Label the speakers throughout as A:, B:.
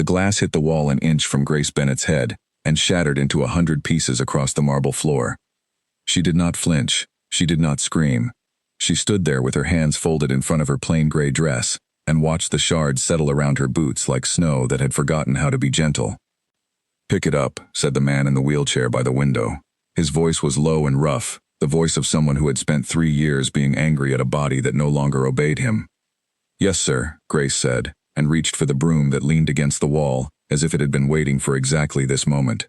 A: The glass hit the wall an inch from Grace Bennett's head and shattered into 100 pieces across the marble floor. She did not flinch. She did not scream. She stood there with her hands folded in front of her plain gray dress and watched the shards settle around her boots like snow that had forgotten how to be gentle. "Pick it up," said the man in the wheelchair by the window. His voice was low and rough, the voice of someone who had spent 3 years being angry at a body that no longer obeyed him. "Yes, sir," Grace said, and reached for the broom that leaned against the wall, as if it had been waiting for exactly this moment.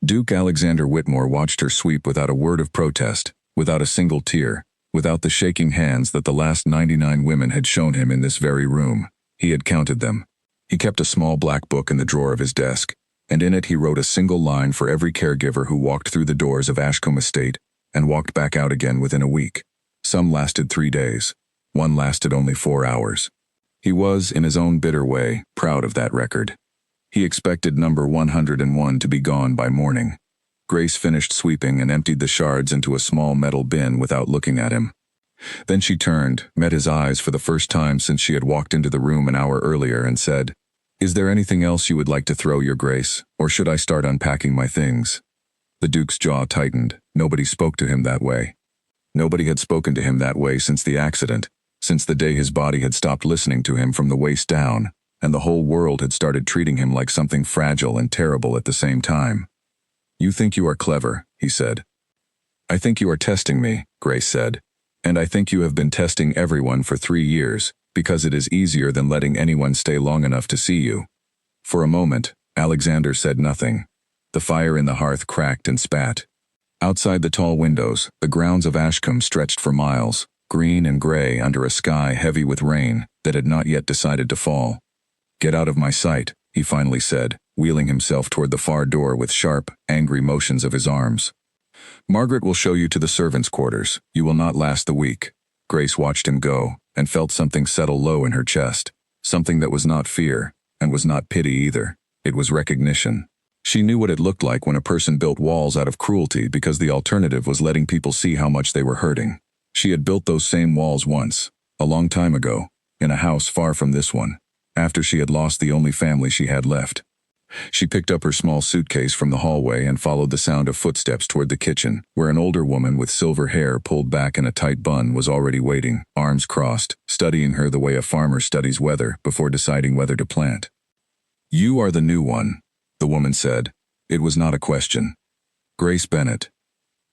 A: Duke Alexander Whitmore watched her sweep without a word of protest, without a single tear, without the shaking hands that the last 99 women had shown him in this very room. He had counted them. He kept a small black book in the drawer of his desk, and in it he wrote a single line for every caregiver who walked through the doors of Ashcombe Estate and walked back out again within a week. Some lasted 3 days. One lasted only 4 hours. He was, in his own bitter way, proud of that record. He expected number 101 to be gone by morning. Grace finished sweeping and emptied the shards into a small metal bin without looking at him. Then she turned, met his eyes for the first time since she had walked into the room an hour earlier, and said, "Is there anything else you would like to throw, Your Grace, or should I start unpacking my things?" The Duke's jaw tightened. Nobody spoke to him that way. Nobody had spoken to him that way since the accident, since the day his body had stopped listening to him from the waist down, and the whole world had started treating him like something fragile and terrible at the same time. "You think you are clever," he said. "I think you are testing me," Grace said. "And I think you have been testing everyone for 3 years, because it is easier than letting anyone stay long enough to see you." For a moment, Alexander said nothing. The fire in the hearth cracked and spat. Outside the tall windows, the grounds of Ashcombe stretched for miles, green and gray under a sky heavy with rain that had not yet decided to fall. "Get out of my sight," he finally said, wheeling himself toward the far door with sharp, angry motions of his arms. "Margaret will show you to the servants' quarters. You will not last the week." Grace watched him go, and felt something settle low in her chest, something that was not fear, and was not pity either. It was recognition. She knew what it looked like when a person built walls out of cruelty because the alternative was letting people see how much they were hurting. She had built those same walls once, a long time ago, in a house far from this one, after she had lost the only family she had left. She picked up her small suitcase from the hallway and followed the sound of footsteps toward the kitchen, where an older woman with silver hair pulled back in a tight bun was already waiting, arms crossed, studying her the way a farmer studies weather before deciding whether to plant. "You are the new one," the woman said. It was not a question. "Grace Bennett.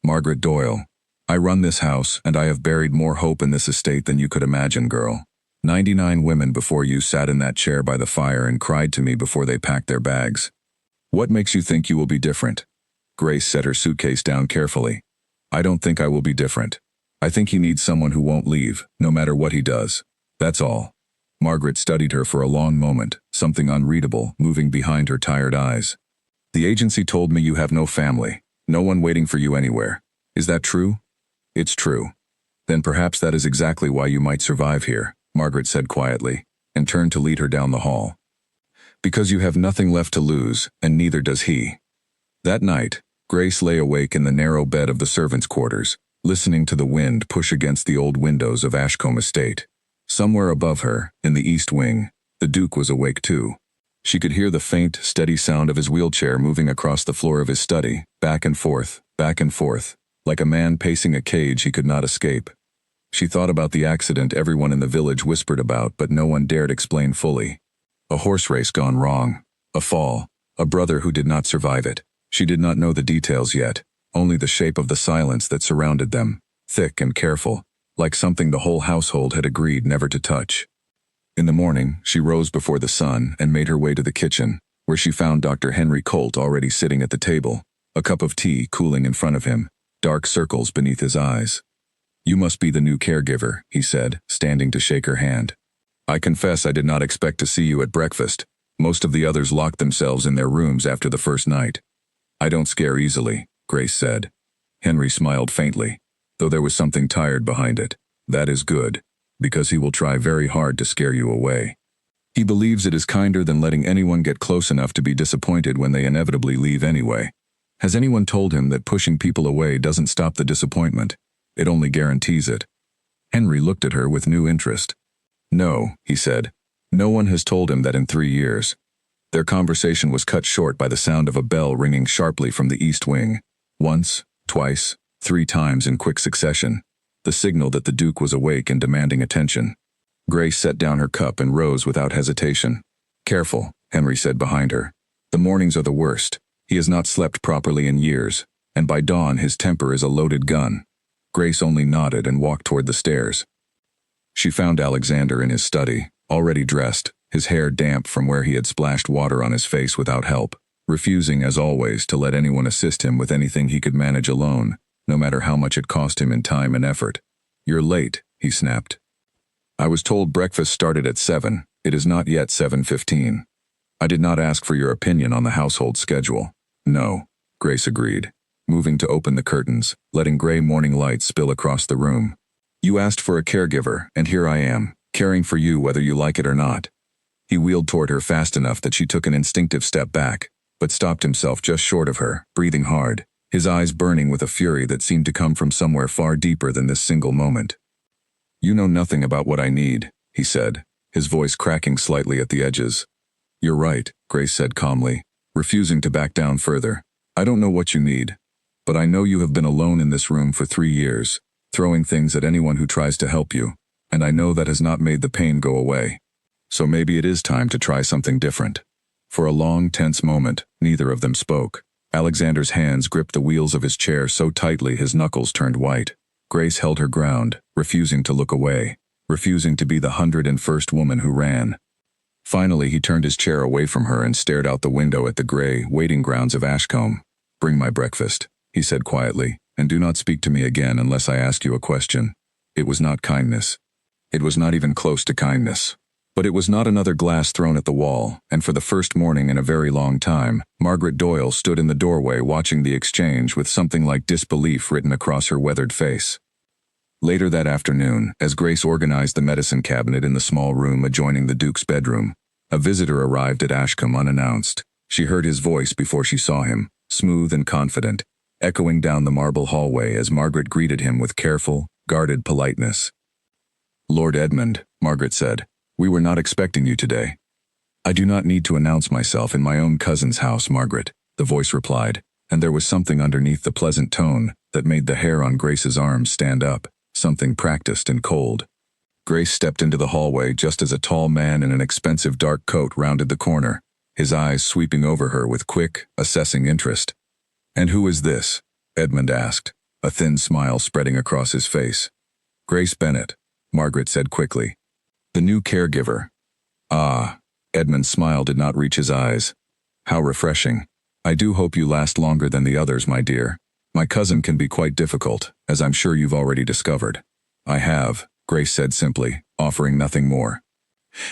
A: Margaret Doyle. I run this house, and I have buried more hope in this estate than you could imagine, girl. 99 women before you sat in that chair by the fire and cried to me before they packed their bags. What makes you think you will be different?" Grace set her suitcase down carefully. "I don't think I will be different. I think he needs someone who won't leave, no matter what he does. That's all." Margaret studied her for a long moment, something unreadable moving behind her tired eyes. "The agency told me you have no family, no one waiting for you anywhere. Is that true?" "It's true." "Then perhaps that is exactly why you might survive here," Margaret said quietly, and turned to lead her down the hall. "Because you have nothing left to lose, and neither does he." That night, Grace lay awake in the narrow bed of the servants' quarters, listening to the wind push against the old windows of Ashcombe Estate. Somewhere above her, in the east wing, the Duke was awake too. She could hear the faint, steady sound of his wheelchair moving across the floor of his study, back and forth, like a man pacing a cage he could not escape. She thought about the accident everyone in the village whispered about, but no one dared explain fully. A horse race gone wrong, a fall, a brother who did not survive it. She did not know the details yet, only the shape of the silence that surrounded them, thick and careful, like something the whole household had agreed never to touch. In the morning, she rose before the sun and made her way to the kitchen, where she found Dr. Henry Colt already sitting at the table, a cup of tea cooling in front of him, dark circles beneath his eyes. "You must be the new caregiver," he said, standing to shake her hand. "I confess I did not expect to see you at breakfast. Most of the others locked themselves in their rooms after the first night." "I don't scare easily," Grace said. Henry smiled faintly, though there was something tired behind it. "That is good, because he will try very hard to scare you away. He believes it is kinder than letting anyone get close enough to be disappointed when they inevitably leave anyway. Has anyone told him that pushing people away doesn't stop the disappointment? It only guarantees it." Henry looked at her with new interest. "No," he said. "No one has told him that in 3 years. Their conversation was cut short by the sound of a bell ringing sharply from the east wing. Once, twice, 3 times in quick succession, the signal that the Duke was awake and demanding attention. Grace set down her cup and rose without hesitation. "Careful," Henry said behind her. "The mornings are the worst. He has not slept properly in years, and by dawn his temper is a loaded gun." Grace only nodded and walked toward the stairs. She found Alexander in his study, already dressed, his hair damp from where he had splashed water on his face without help, refusing, as always, to let anyone assist him with anything he could manage alone, no matter how much it cost him in time and effort. "You're late," he snapped. "I was told breakfast started at 7. It is not yet 7:15. I did not ask for your opinion on the household schedule." "No," Grace agreed, moving to open the curtains, letting gray morning light spill across the room. "You asked for a caregiver, and here I am, caring for you whether you like it or not." He wheeled toward her fast enough that she took an instinctive step back, but stopped himself just short of her, breathing hard, his eyes burning with a fury that seemed to come from somewhere far deeper than this single moment. "You know nothing about what I need," he said, his voice cracking slightly at the edges. "You're right," Grace said calmly, refusing to back down further. "I don't know what you need, but I know you have been alone in this room for 3 years, throwing things at anyone who tries to help you, and I know that has not made the pain go away. So maybe it is time to try something different." For a long, tense moment, neither of them spoke. Alexander's hands gripped the wheels of his chair so tightly his knuckles turned white. Grace held her ground, refusing to look away, refusing to be the 101st woman who ran. Finally, he turned his chair away from her and stared out the window at the gray, waiting grounds of Ashcombe. "Bring my breakfast," he said quietly, "and do not speak to me again unless I ask you a question." It was not kindness. It was not even close to kindness. But it was not another glass thrown at the wall, and for the first morning in a very long time, Margaret Doyle stood in the doorway watching the exchange with something like disbelief written across her weathered face. Later that afternoon, as Grace organized the medicine cabinet in the small room adjoining the Duke's bedroom, a visitor arrived at Ashcombe unannounced. She heard his voice before she saw him, smooth and confident, echoing down the marble hallway as Margaret greeted him with careful, guarded politeness. "Lord Edmund," Margaret said, "we were not expecting you today." "I do not need to announce myself in my own cousin's house, Margaret," the voice replied, and there was something underneath the pleasant tone that made the hair on Grace's arms stand up, something practiced and cold. Grace stepped into the hallway just as a tall man in an expensive dark coat rounded the corner, his eyes sweeping over her with quick, assessing interest. "And who is this?" Edmund asked, a thin smile spreading across his face. "Grace Bennet," Margaret said quickly. "The new caregiver." "Ah," Edmund's smile did not reach his eyes. "How refreshing. I do hope you last longer than the others, my dear. My cousin can be quite difficult, as I'm sure you've already discovered." "I have," Grace said simply, offering nothing more.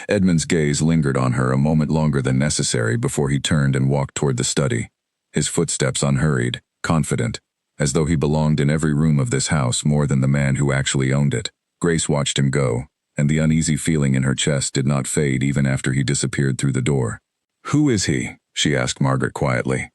A: Edmund's gaze lingered on her a moment longer than necessary before he turned and walked toward the study, his footsteps unhurried, confident, as though he belonged in every room of this house more than the man who actually owned it. Grace watched him go, and the uneasy feeling in her chest did not fade even after he disappeared through the door. "Who is he?" she asked Margaret quietly.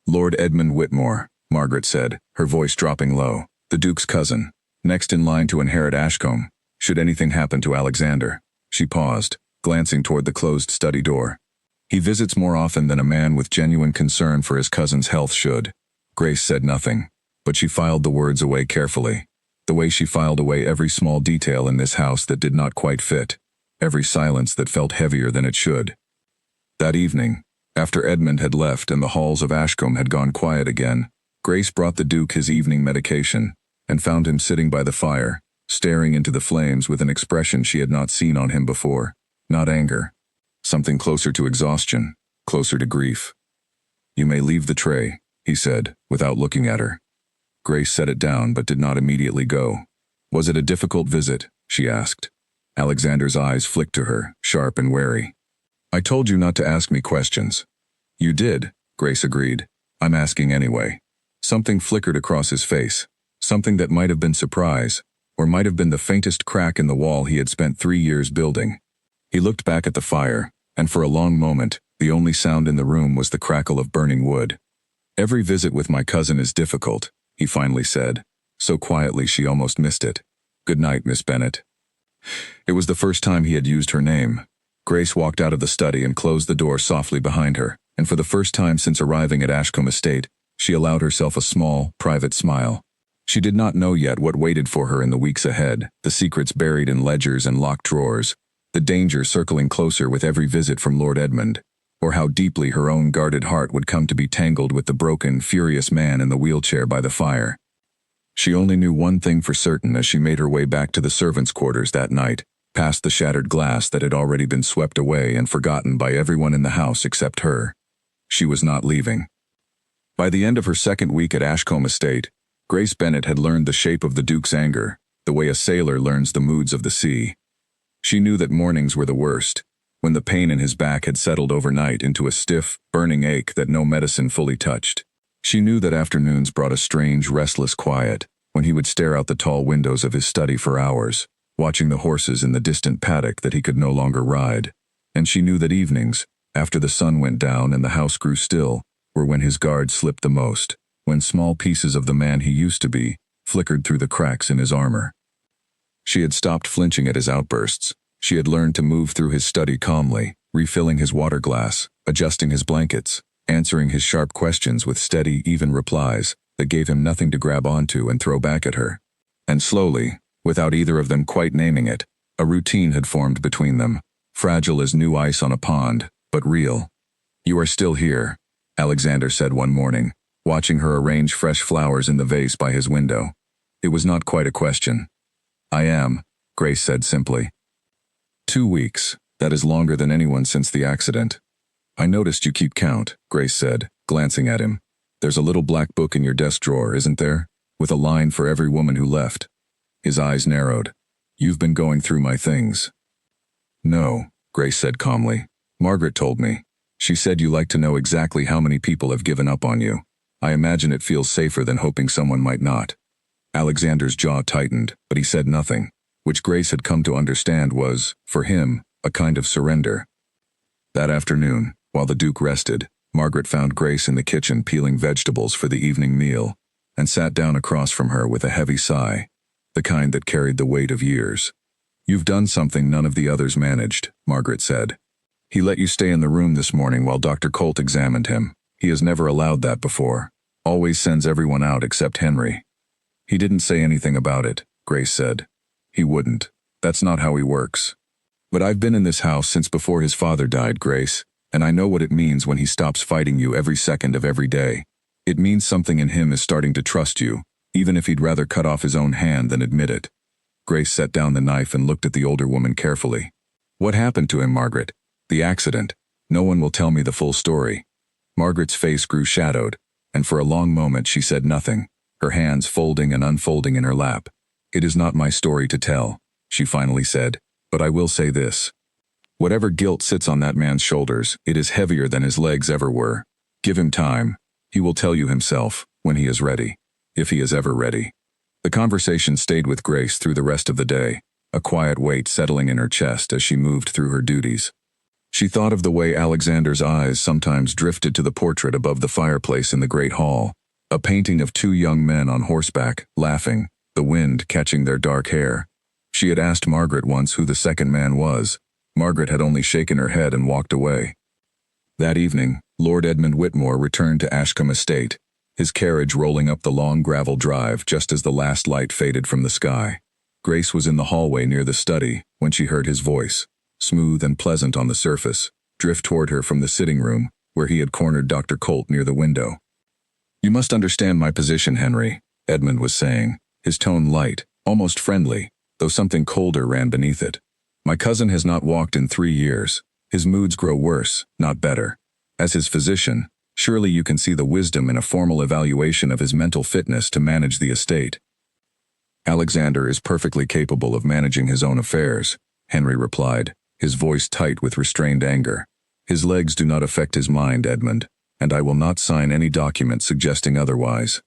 A: "Lord Edmund Whitmore," Margaret said, her voice dropping low, "the Duke's cousin, next in line to inherit Ashcombe, should anything happen to Alexander." She paused, glancing toward the closed study door. "He visits more often than a man with genuine concern for his cousin's health should." Grace said nothing, but she filed the words away carefully, the way she filed away every small detail in this house that did not quite fit, every silence that felt heavier than it should. That evening, after Edmund had left and the halls of Ashcombe had gone quiet again, Grace brought the Duke his evening medication, and found him sitting by the fire, staring into the flames with an expression she had not seen on him before. Not anger. Something closer to exhaustion, closer to grief. "You may leave the tray," he said, without looking at her. Grace set it down but did not immediately go. "Was it a difficult visit?" she asked. Alexander's eyes flicked to her, sharp and wary. "I told you not to ask me questions." "You did," Grace agreed. "I'm asking anyway." Something flickered across his face, something that might have been surprise, or might have been the faintest crack in the wall he had spent 3 years building. He looked back at the fire, and for a long moment, the only sound in the room was the crackle of burning wood. "Every visit with my cousin is difficult," he finally said, so quietly she almost missed it. "Good night, Miss Bennet." It was the first time he had used her name. Grace walked out of the study and closed the door softly behind her, and for the first time since arriving at Ashcombe Estate, she allowed herself a small, private smile. She did not know yet what waited for her in the weeks ahead, the secrets buried in ledgers and locked drawers, the danger circling closer with every visit from Lord Edmund, or how deeply her own guarded heart would come to be tangled with the broken, furious man in the wheelchair by the fire. She only knew one thing for certain as she made her way back to the servants' quarters that night, past the shattered glass that had already been swept away and forgotten by everyone in the house except her. She was not leaving. By the end of her second week at Ashcombe Estate, Grace Bennet had learned the shape of the Duke's anger, the way a sailor learns the moods of the sea. She knew that mornings were the worst, when the pain in his back had settled overnight into a stiff, burning ache that no medicine fully touched. She knew that afternoons brought a strange, restless quiet, when he would stare out the tall windows of his study for hours, watching the horses in the distant paddock that he could no longer ride. And she knew that evenings, after the sun went down and the house grew still, were when his guard slipped the most, when small pieces of the man he used to be flickered through the cracks in his armor. She had stopped flinching at his outbursts. She had learned to move through his study calmly, refilling his water glass, adjusting his blankets, answering his sharp questions with steady, even replies that gave him nothing to grab onto and throw back at her. And slowly, without either of them quite naming it, a routine had formed between them, fragile as new ice on a pond, but real. "You are still here," Alexander said one morning, watching her arrange fresh flowers in the vase by his window. It was not quite a question. "I am," Grace said simply. 2 weeks, that is longer than anyone since the accident. "I noticed you keep count," Grace said, glancing at him. "There's a little black book in your desk drawer, isn't there? With a line for every woman who left." His eyes narrowed. "You've been going through my things." "No," Grace said calmly. "Margaret told me. She said you like to know exactly how many people have given up on you. I imagine it feels safer than hoping someone might not." Alexander's jaw tightened, but he said nothing, which Grace had come to understand was, for him, a kind of surrender. That afternoon, while the Duke rested, Margaret found Grace in the kitchen peeling vegetables for the evening meal, and sat down across from her with a heavy sigh, the kind that carried the weight of years. "You've done something none of the others managed," Margaret said. "He let you stay in the room this morning while Dr. Colt examined him. He has never allowed that before. Always sends everyone out except Henry." "He didn't say anything about it," Grace said. "He wouldn't. That's not how he works. But I've been in this house since before his father died, Grace, and I know what it means when he stops fighting you every second of every day. It means something in him is starting to trust you, even if he'd rather cut off his own hand than admit it." Grace set down the knife and looked at the older woman carefully. "What happened to him, Margaret? The accident. No one will tell me the full story." Margaret's face grew shadowed, and for a long moment she said nothing, her hands folding and unfolding in her lap. "It is not my story to tell," she finally said, "but I will say this. Whatever guilt sits on that man's shoulders, it is heavier than his legs ever were. Give him time. He will tell you himself, when he is ready. If he is ever ready." The conversation stayed with Grace through the rest of the day, a quiet weight settling in her chest as she moved through her duties. She thought of the way Alexander's eyes sometimes drifted to the portrait above the fireplace in the great hall, a painting of 2 young men on horseback, laughing, the wind catching their dark hair. She had asked Margaret once who the second man was. Margaret had only shaken her head and walked away. That evening, Lord Edmund Whitmore returned to Ashcombe Estate, his carriage rolling up the long gravel drive just as the last light faded from the sky. Grace was in the hallway near the study when she heard his voice, smooth and pleasant on the surface, drift toward her from the sitting room, where he had cornered Dr. Colt near the window. "You must understand my position, Henry," Edmund was saying, his tone light, almost friendly, though something colder ran beneath it. "My cousin has not walked in 3 years. His moods grow worse, not better. As his physician, surely you can see the wisdom in a formal evaluation of his mental fitness to manage the estate." "Alexander is perfectly capable of managing his own affairs," Henry replied, his voice tight with restrained anger. "His legs do not affect his mind, Edmund, and I will not sign any document suggesting otherwise."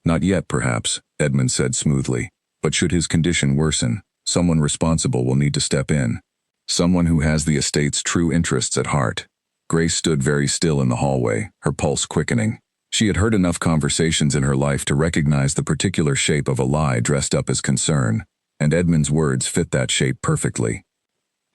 A: "Not yet, perhaps," Edmund said smoothly, "but should his condition worsen, someone responsible will need to step in. Someone who has the estate's true interests at heart." Grace stood very still in the hallway, her pulse quickening. She had heard enough conversations in her life to recognize the particular shape of a lie dressed up as concern, and Edmund's words fit that shape perfectly.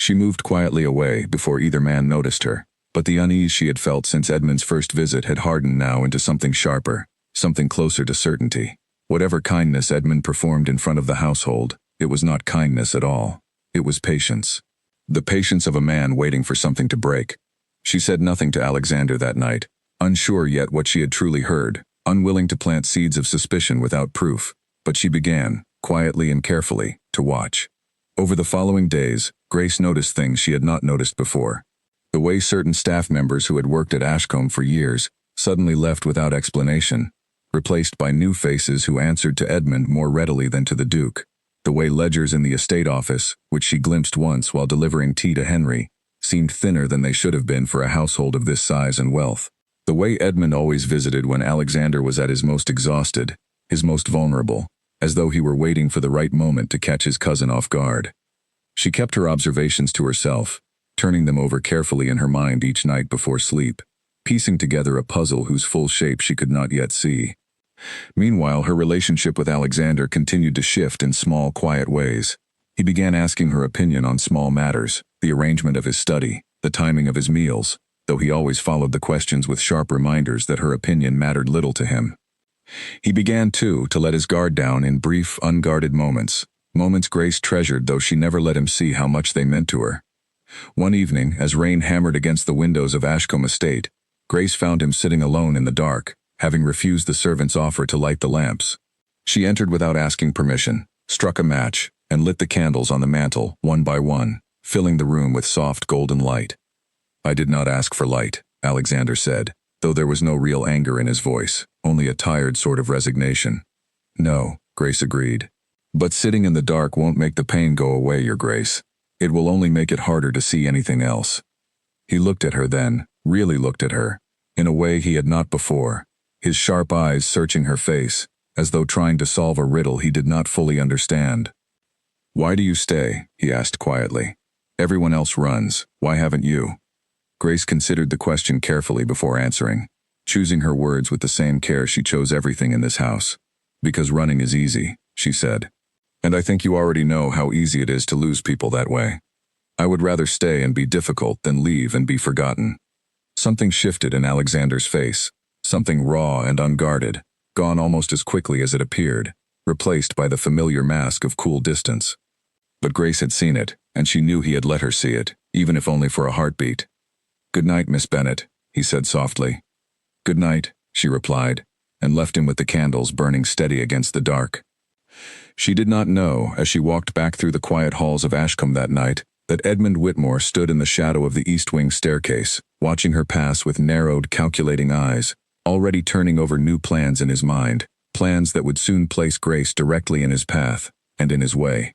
A: She moved quietly away before either man noticed her, but the unease she had felt since Edmund's first visit had hardened now into something sharper, something closer to certainty. Whatever kindness Edmund performed in front of the household, it was not kindness at all. It was patience. The patience of a man waiting for something to break. She said nothing to Alexander that night, unsure yet what she had truly heard, unwilling to plant seeds of suspicion without proof, but she began, quietly and carefully, to watch. Over the following days, Grace noticed things she had not noticed before. The way certain staff members who had worked at Ashcombe for years suddenly left without explanation, replaced by new faces who answered to Edmund more readily than to the Duke. The way ledgers in the estate office, which she glimpsed once while delivering tea to Henry, seemed thinner than they should have been for a household of this size and wealth. The way Edmund always visited when Alexander was at his most exhausted, his most vulnerable, as though he were waiting for the right moment to catch his cousin off guard. She kept her observations to herself, turning them over carefully in her mind each night before sleep, piecing together a puzzle whose full shape she could not yet see. Meanwhile, her relationship with Alexander continued to shift in small, quiet ways. He began asking her opinion on small matters, the arrangement of his study, the timing of his meals, though he always followed the questions with sharp reminders that her opinion mattered little to him. He began, too, to let his guard down in brief, unguarded moments Grace treasured though she never let him see how much they meant to her. One evening, as rain hammered against the windows of Ashcombe Estate, Grace found him sitting alone in the dark, having refused the servant's offer to light the lamps. She entered without asking permission, struck a match, and lit the candles on the mantel, one by one, filling the room with soft golden light. "I did not ask for light," Alexander said, though there was no real anger in his voice, only a tired sort of resignation. "No," Grace agreed. "But sitting in the dark won't make the pain go away, Your Grace. It will only make it harder to see anything else." He looked at her then, really looked at her, in a way he had not before, his sharp eyes searching her face, as though trying to solve a riddle he did not fully understand. "Why do you stay?" he asked quietly. "Everyone else runs. Why haven't you?" Grace considered the question carefully before answering, choosing her words with the same care she chose everything in this house. "Because running is easy," she said. "And I think you already know how easy it is to lose people that way. I would rather stay and be difficult than leave and be forgotten." Something shifted in Alexander's face, something raw and unguarded, gone almost as quickly as it appeared, replaced by the familiar mask of cool distance. But Grace had seen it, and she knew he had let her see it, even if only for a heartbeat. "Good night, Miss Bennet," he said softly. "Good night," she replied, and left him with the candles burning steady against the dark. She did not know, as she walked back through the quiet halls of Ashcombe that night, that Edmund Whitmore stood in the shadow of the east wing staircase, watching her pass with narrowed, calculating eyes, already turning over new plans in his mind, plans that would soon place Grace directly in his path, and in his way.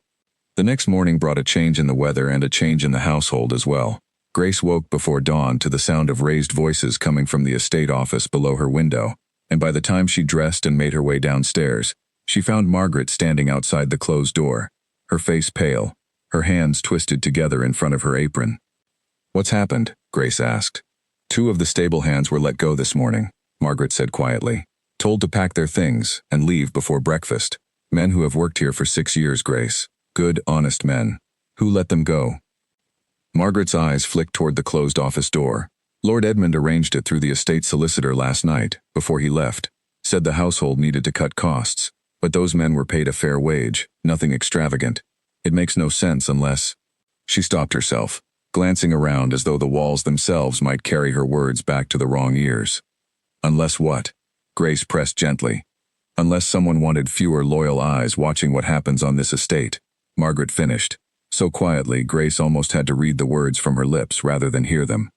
A: The next morning brought a change in the weather and a change in the household as well. Grace woke before dawn to the sound of raised voices coming from the estate office below her window, and by the time she dressed and made her way downstairs, she found Margaret standing outside the closed door, her face pale, her hands twisted together in front of her apron. "What's happened?" Grace asked. "2 of the stable hands were let go this morning," Margaret said quietly. "Told to pack their things and leave before breakfast. Men who have worked here for 6 years, Grace. Good, honest men. Who let them go?" Margaret's eyes flicked toward the closed office door. "Lord Edmund arranged it through the estate solicitor last night, before he left. Said the household needed to cut costs, but those men were paid a fair wage, nothing extravagant. It makes no sense unless—" She stopped herself, glancing around as though the walls themselves might carry her words back to the wrong ears. "Unless what?" Grace pressed gently. "Unless someone wanted fewer loyal eyes watching what happens on this estate," Margaret finished, so quietly Grace almost had to read the words from her lips rather than hear them.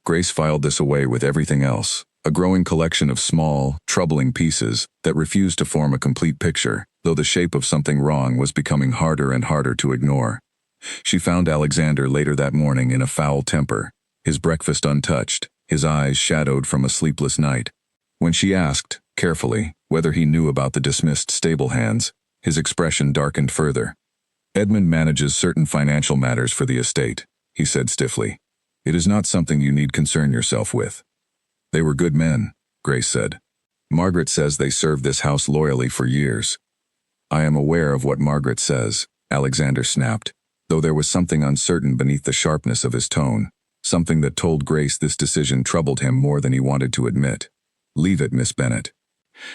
A: Grace filed this away with everything else, a growing collection of small, troubling pieces that refused to form a complete picture, though the shape of something wrong was becoming harder and harder to ignore. She found Alexander later that morning in a foul temper, his breakfast untouched, his eyes shadowed from a sleepless night. When she asked, carefully, whether he knew about the dismissed stable hands, his expression darkened further. "Edmund manages certain financial matters for the estate," he said stiffly. "It is not something you need concern yourself with." "They were good men," Grace said. "Margaret says they served this house loyally for years." "I am aware of what Margaret says," Alexander snapped. though there was something uncertain beneath the sharpness of his tone, something that told Grace this decision troubled him more than he wanted to admit. "Leave it, Miss Bennet."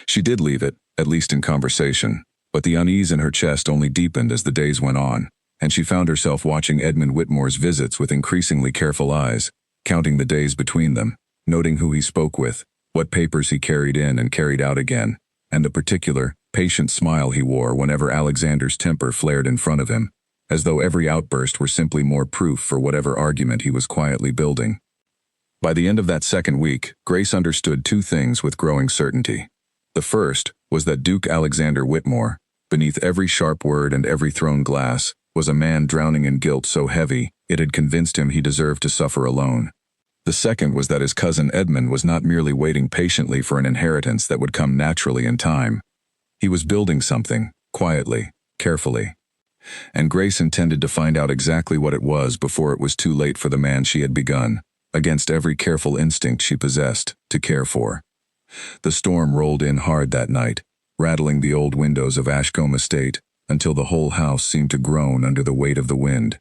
A: She did leave it, at least in conversation, but the unease in her chest only deepened as the days went on, and she found herself watching Edmund Whitmore's visits with increasingly careful eyes, counting the days between them, noting who he spoke with, what papers he carried in and carried out again, and the particular, patient smile he wore whenever Alexander's temper flared in front of him, as though every outburst were simply more proof for whatever argument he was quietly building. By the end of that second week, Grace understood two things with growing certainty. The first was that Duke Alexander Whitmore, beneath every sharp word and every thrown glass, was a man drowning in guilt so heavy it had convinced him he deserved to suffer alone. The second was that his cousin Edmund was not merely waiting patiently for an inheritance that would come naturally in time. He was building something, quietly, carefully. And Grace intended to find out exactly what it was before it was too late for the man she had begun, against every careful instinct she possessed, to care for. The storm rolled in hard that night, rattling the old windows of Ashcombe Estate, until the whole house seemed to groan under the weight of the wind.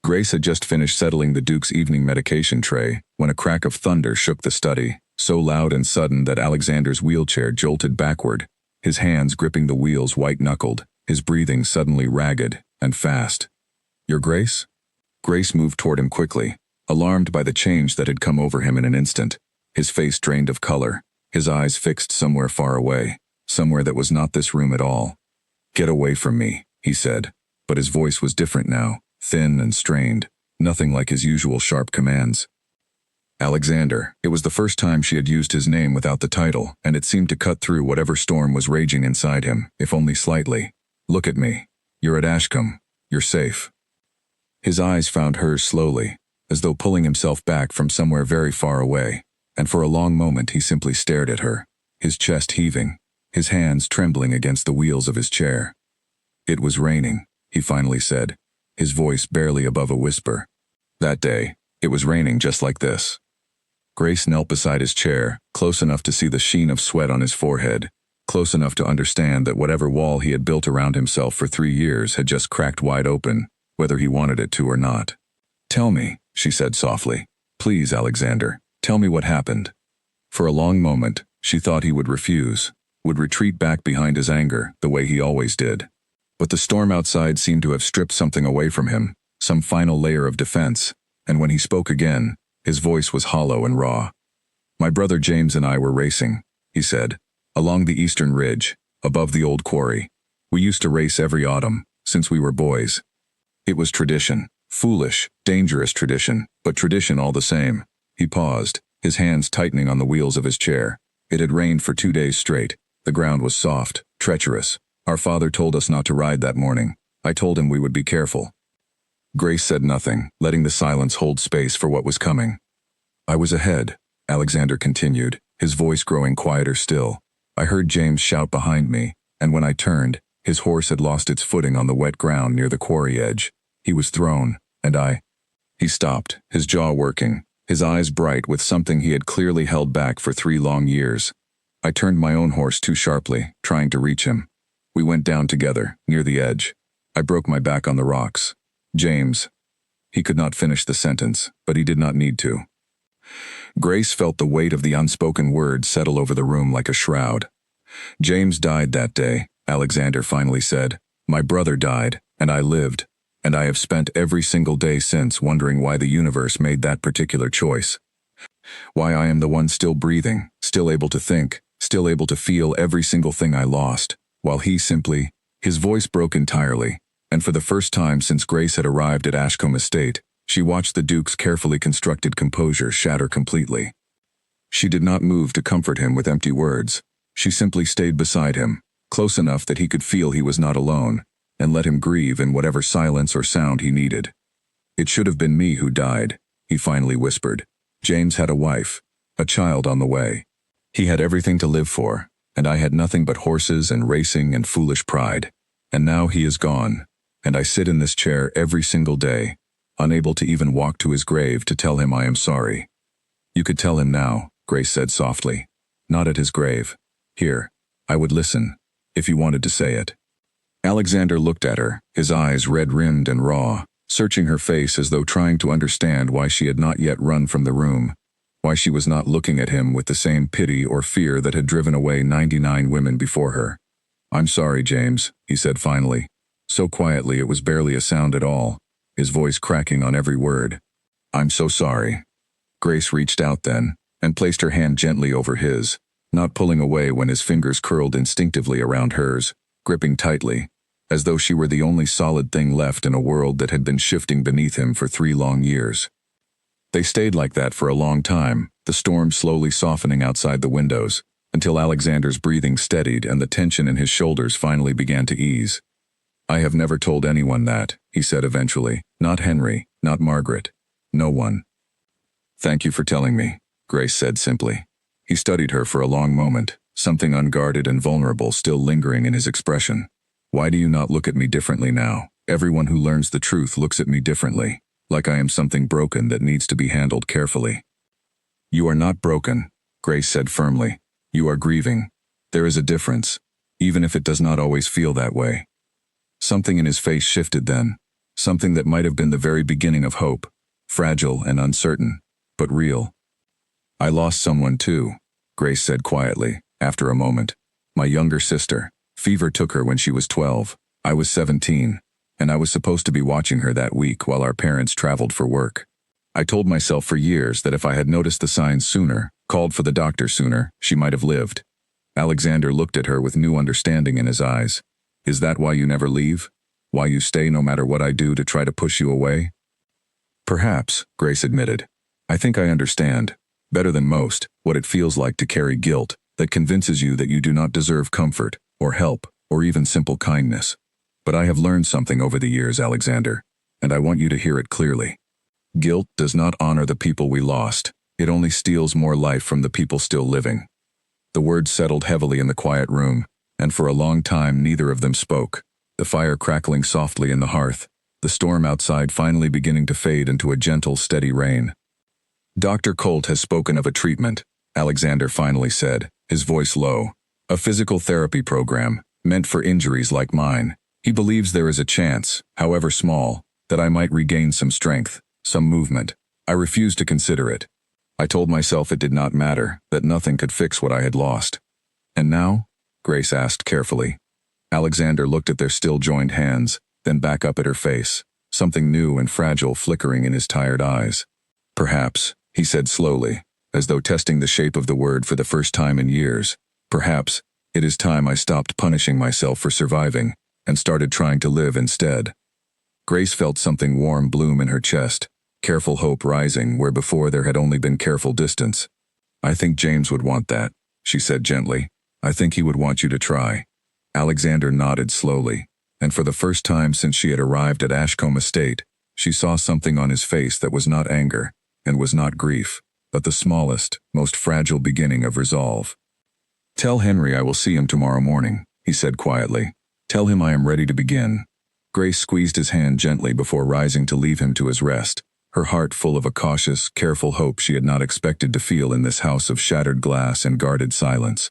A: Grace had just finished settling the Duke's evening medication tray when a crack of thunder shook the study, so loud and sudden that Alexander's wheelchair jolted backward, his hands gripping the wheels white-knuckled, his breathing suddenly ragged and fast. "Your Grace?" Grace moved toward him quickly, alarmed by the change that had come over him in an instant, his face drained of color, his eyes fixed somewhere far away, somewhere that was not this room at all. "Get away from me," he said, but his voice was different now, thin and strained, nothing like his usual sharp commands. Alexander. It was the first time she had used his name without the title, and it seemed to cut through whatever storm was raging inside him, if only slightly. "Look at me. You're at Ashcombe. You're safe." His eyes found hers slowly, as though pulling himself back from somewhere very far away, and for a long moment he simply stared at her, his chest heaving, his hands trembling against the wheels of his chair. "It was raining," he finally said, his voice barely above a whisper. "That day, it was raining just like this." Grace knelt beside his chair, close enough to see the sheen of sweat on his forehead, close enough to understand that whatever wall he had built around himself for 3 years had just cracked wide open, whether he wanted it to or not. "Tell me," she said softly. "Please, Alexander, tell me what happened." For a long moment, she thought he would refuse, would retreat back behind his anger, the way he always did. But the storm outside seemed to have stripped something away from him, some final layer of defense, and when he spoke again, his voice was hollow and raw. "My brother James and I were racing," he said, "along the eastern ridge, above the old quarry. We used to race every autumn, since we were boys. It was tradition, foolish, dangerous tradition, but tradition all the same." He paused, his hands tightening on the wheels of his chair. It had rained for 2 days straight. The ground was soft, treacherous. Our father told us not to ride that morning. I told him we would be careful. Grace said nothing, letting the silence hold space for what was coming. "I was ahead," Alexander continued, his voice growing quieter still. "I heard James shout behind me, and when I turned, his horse had lost its footing on the wet ground near the quarry edge. He was thrown, and I—" He stopped, his jaw working, his eyes bright with something he had clearly held back for 3 long years. "I turned my own horse too sharply, trying to reach him. We went down together, near the edge. I broke my back on the rocks. James—" He could not finish the sentence, but he did not need to. Grace felt the weight of the unspoken words settle over the room like a shroud. "James died that day," Alexander finally said. "My brother died, and I lived, and I have spent every single day since wondering why the universe made that particular choice. Why I am the one still breathing, still able to think, still able to feel every single thing I lost, while he simply—" His voice broke entirely, and for the first time since Grace had arrived at Ashcombe Estate, she watched the Duke's carefully constructed composure shatter completely. She did not move to comfort him with empty words. She simply stayed beside him, close enough that he could feel he was not alone, and let him grieve in whatever silence or sound he needed. "It should have been me who died," he finally whispered. "James had a wife, a child on the way. He had everything to live for, and I had nothing but horses and racing and foolish pride. And now he is gone, and I sit in this chair every single day, unable to even walk to his grave to tell him I am sorry." "You could tell him now," Grace said softly. "Not at his grave. Here, I would listen, if you wanted to say it." Alexander looked at her, his eyes red-rimmed and raw, searching her face as though trying to understand why she had not yet run from the room, why she was not looking at him with the same pity or fear that had driven away 99 women before her. "I'm sorry, James," he said finally, so quietly it was barely a sound at all, his voice cracking on every word. "I'm so sorry." Grace reached out then, and placed her hand gently over his, not pulling away when his fingers curled instinctively around hers, gripping tightly, as though she were the only solid thing left in a world that had been shifting beneath him for 3 long years. They stayed like that for a long time, the storm slowly softening outside the windows, until Alexander's breathing steadied and the tension in his shoulders finally began to ease. "I have never told anyone that," he said eventually. "Not Henry, not Margaret. No one." "Thank you for telling me," Grace said simply. He studied her for a long moment, something unguarded and vulnerable still lingering in his expression. "Why do you not look at me differently now? Everyone who learns the truth looks at me differently, like I am something broken that needs to be handled carefully." "You are not broken," Grace said firmly. "You are grieving. There is a difference, even if it does not always feel that way." Something in his face shifted then, something that might have been the very beginning of hope, fragile and uncertain, but real. "I lost someone too," Grace said quietly, after a moment. "My younger sister. Fever took her when she was 12. I was 17, and I was supposed to be watching her that week while our parents traveled for work. I told myself for years that if I had noticed the signs sooner, called for the doctor sooner, she might have lived." Alexander looked at her with new understanding in his eyes. "Is that why you never leave? Why you stay no matter what I do to try to push you away?" "Perhaps," Grace admitted. "I think I understand, better than most, what it feels like to carry guilt that convinces you that you do not deserve comfort, or help, or even simple kindness. But I have learned something over the years, Alexander, and I want you to hear it clearly. Guilt does not honor the people we lost. It only steals more life from the people still living." The words settled heavily in the quiet room, and for a long time neither of them spoke, the fire crackling softly in the hearth, the storm outside finally beginning to fade into a gentle, steady rain. "Dr. Colt has spoken of a treatment," Alexander finally said, his voice low. "A physical therapy program, meant for injuries like mine. He believes there is a chance, however small, that I might regain some strength, some movement. I refused to consider it. I told myself it did not matter, that nothing could fix what I had lost." "And now?" Grace asked carefully. Alexander looked at their still joined hands, then back up at her face, something new and fragile flickering in his tired eyes. "Perhaps," he said slowly, as though testing the shape of the word for the first time in years, "perhaps it is time I stopped punishing myself for surviving and started trying to live instead." Grace felt something warm bloom in her chest, careful hope rising where before there had only been careful distance. "I think James would want that," she said gently. "I think he would want you to try." Alexander nodded slowly, and for the first time since she had arrived at Ashcombe Estate, she saw something on his face that was not anger, and was not grief, but the smallest, most fragile beginning of resolve. "Tell Henry I will see him tomorrow morning," he said quietly. "Tell him I am ready to begin." Grace squeezed his hand gently before rising to leave him to his rest, her heart full of a cautious, careful hope she had not expected to feel in this house of shattered glass and guarded silence.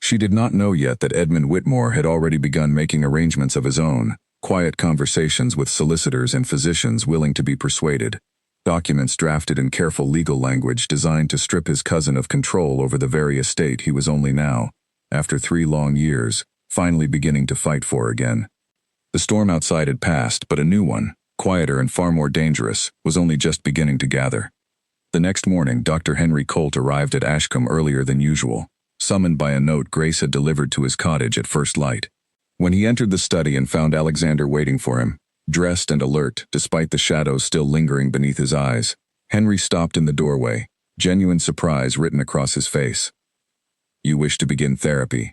A: She did not know yet that Edmund Whitmore had already begun making arrangements of his own, quiet conversations with solicitors and physicians willing to be persuaded, documents drafted in careful legal language designed to strip his cousin of control over the very estate he was only now, after 3 long years, finally beginning to fight for again. The storm outside had passed, but a new one, quieter and far more dangerous, was only just beginning to gather. The next morning, Dr. Henry Colt arrived at Ashcombe earlier than usual, summoned by a note Grace had delivered to his cottage at first light. When he entered the study and found Alexander waiting for him, dressed and alert despite the shadows still lingering beneath his eyes, Henry stopped in the doorway, genuine surprise written across his face. "You wish to begin therapy,"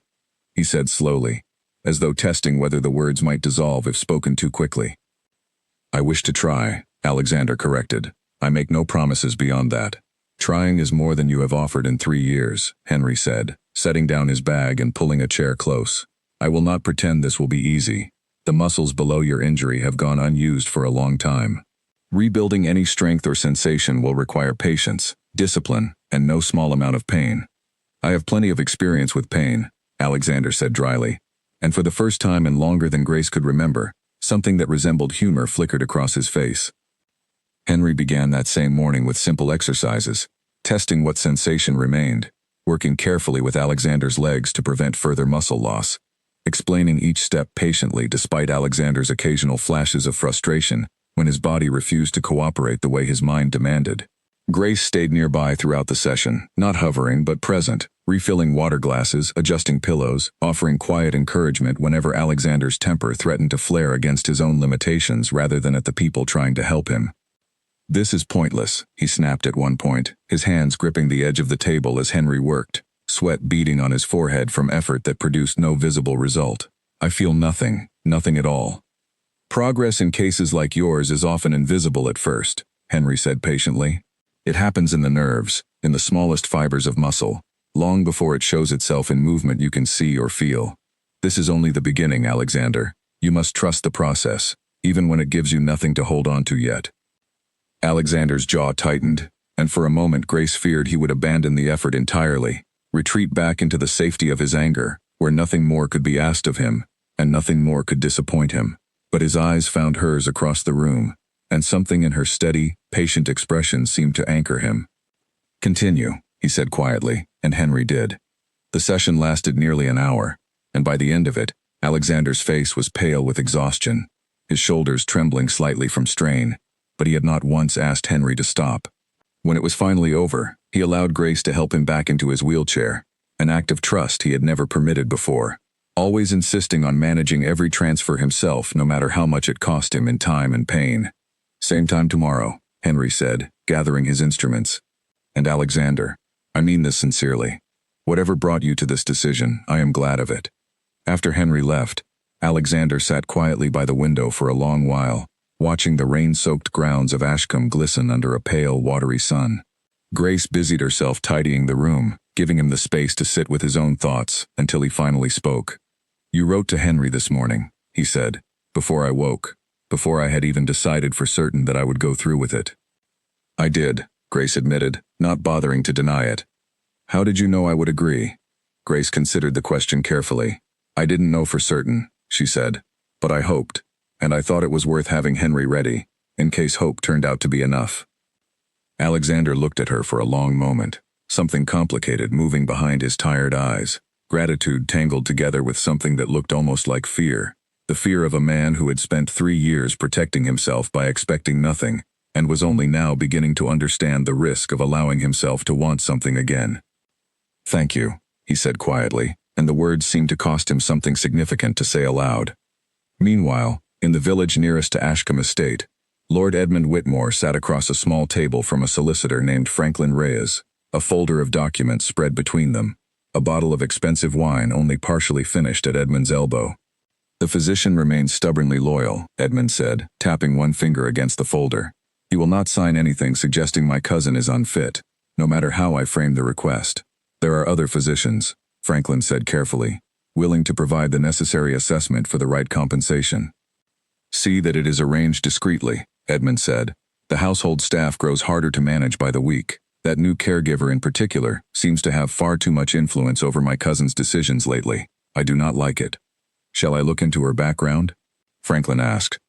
A: he said slowly, as though testing whether the words might dissolve if spoken too quickly. "I wish to try," Alexander corrected. "I make no promises beyond that." "Trying is more than you have offered in 3 years, Henry said, setting down his bag and pulling a chair close. "I will not pretend this will be easy. The muscles below your injury have gone unused for a long time. Rebuilding any strength or sensation will require patience, discipline, and no small amount of pain." "I have plenty of experience with pain," Alexander said dryly, and for the first time in longer than Grace could remember, Something that resembled humor flickered across his face. Henry began that same morning with simple exercises, testing what sensation remained, working carefully with Alexander's legs to prevent further muscle loss, explaining each step patiently despite Alexander's occasional flashes of frustration when his body refused to cooperate the way his mind demanded. Grace stayed nearby throughout the session, not hovering but present, refilling water glasses, adjusting pillows, offering quiet encouragement whenever Alexander's temper threatened to flare against his own limitations rather than at the people trying to help him. "This is pointless," he snapped at one point, his hands gripping the edge of the table as Henry worked, sweat beading on his forehead from effort that produced no visible result. "I feel nothing, nothing at all." "Progress in cases like yours is often invisible at first," Henry said patiently. "It happens in the nerves, in the smallest fibers of muscle, long before it shows itself in movement you can see or feel. This is only the beginning, Alexander. You must trust the process, even when it gives you nothing to hold on to yet." Alexander's jaw tightened, and for a moment Grace feared he would abandon the effort entirely, retreat back into the safety of his anger, where nothing more could be asked of him, and nothing more could disappoint him. But his eyes found hers across the room, and something in her steady, patient expression seemed to anchor him. "Continue," he said quietly, and Henry did. The session lasted nearly an hour, and by the end of it, Alexander's face was pale with exhaustion, his shoulders trembling slightly from strain, but he had not once asked Henry to stop. When it was finally over, he allowed Grace to help him back into his wheelchair, an act of trust he had never permitted before, always insisting on managing every transfer himself no matter how much it cost him in time and pain. "Same time tomorrow," Henry said, gathering his instruments. "And Alexander, I mean this sincerely. Whatever brought you to this decision, I am glad of it." After Henry left, Alexander sat quietly by the window for a long while, watching the rain-soaked grounds of Ashcombe glisten under a pale, watery sun. Grace busied herself tidying the room, giving him the space to sit with his own thoughts until he finally spoke. "You wrote to Henry this morning," he said, "before I woke. Before I had even decided for certain that I would go through with it." "I did," Grace admitted, not bothering to deny it. "How did you know I would agree?" Grace considered the question carefully. "I didn't know for certain," she said, "but I hoped, and I thought it was worth having Henry ready, in case hope turned out to be enough." Alexander looked at her for a long moment, something complicated moving behind his tired eyes, gratitude tangled together with something that looked almost like fear. The fear of a man who had spent 3 years protecting himself by expecting nothing, and was only now beginning to understand the risk of allowing himself to want something again. "Thank you," he said quietly, and the words seemed to cost him something significant to say aloud. Meanwhile, in the village nearest to Ashcombe Estate, Lord Edmund Whitmore sat across a small table from a solicitor named Franklin Reyes, a folder of documents spread between them, a bottle of expensive wine only partially finished at Edmund's elbow. "The physician remains stubbornly loyal," Edmund said, tapping one finger against the folder. "He will not sign anything suggesting my cousin is unfit, no matter how I frame the request. There are other physicians," Franklin said carefully, "willing to provide the necessary assessment for the right compensation." "See that it is arranged discreetly," Edmund said. "The household staff grows harder to manage by the week. That new caregiver in particular seems to have far too much influence over my cousin's decisions lately. I do not like it." "Shall I look into her background?" Franklin asked.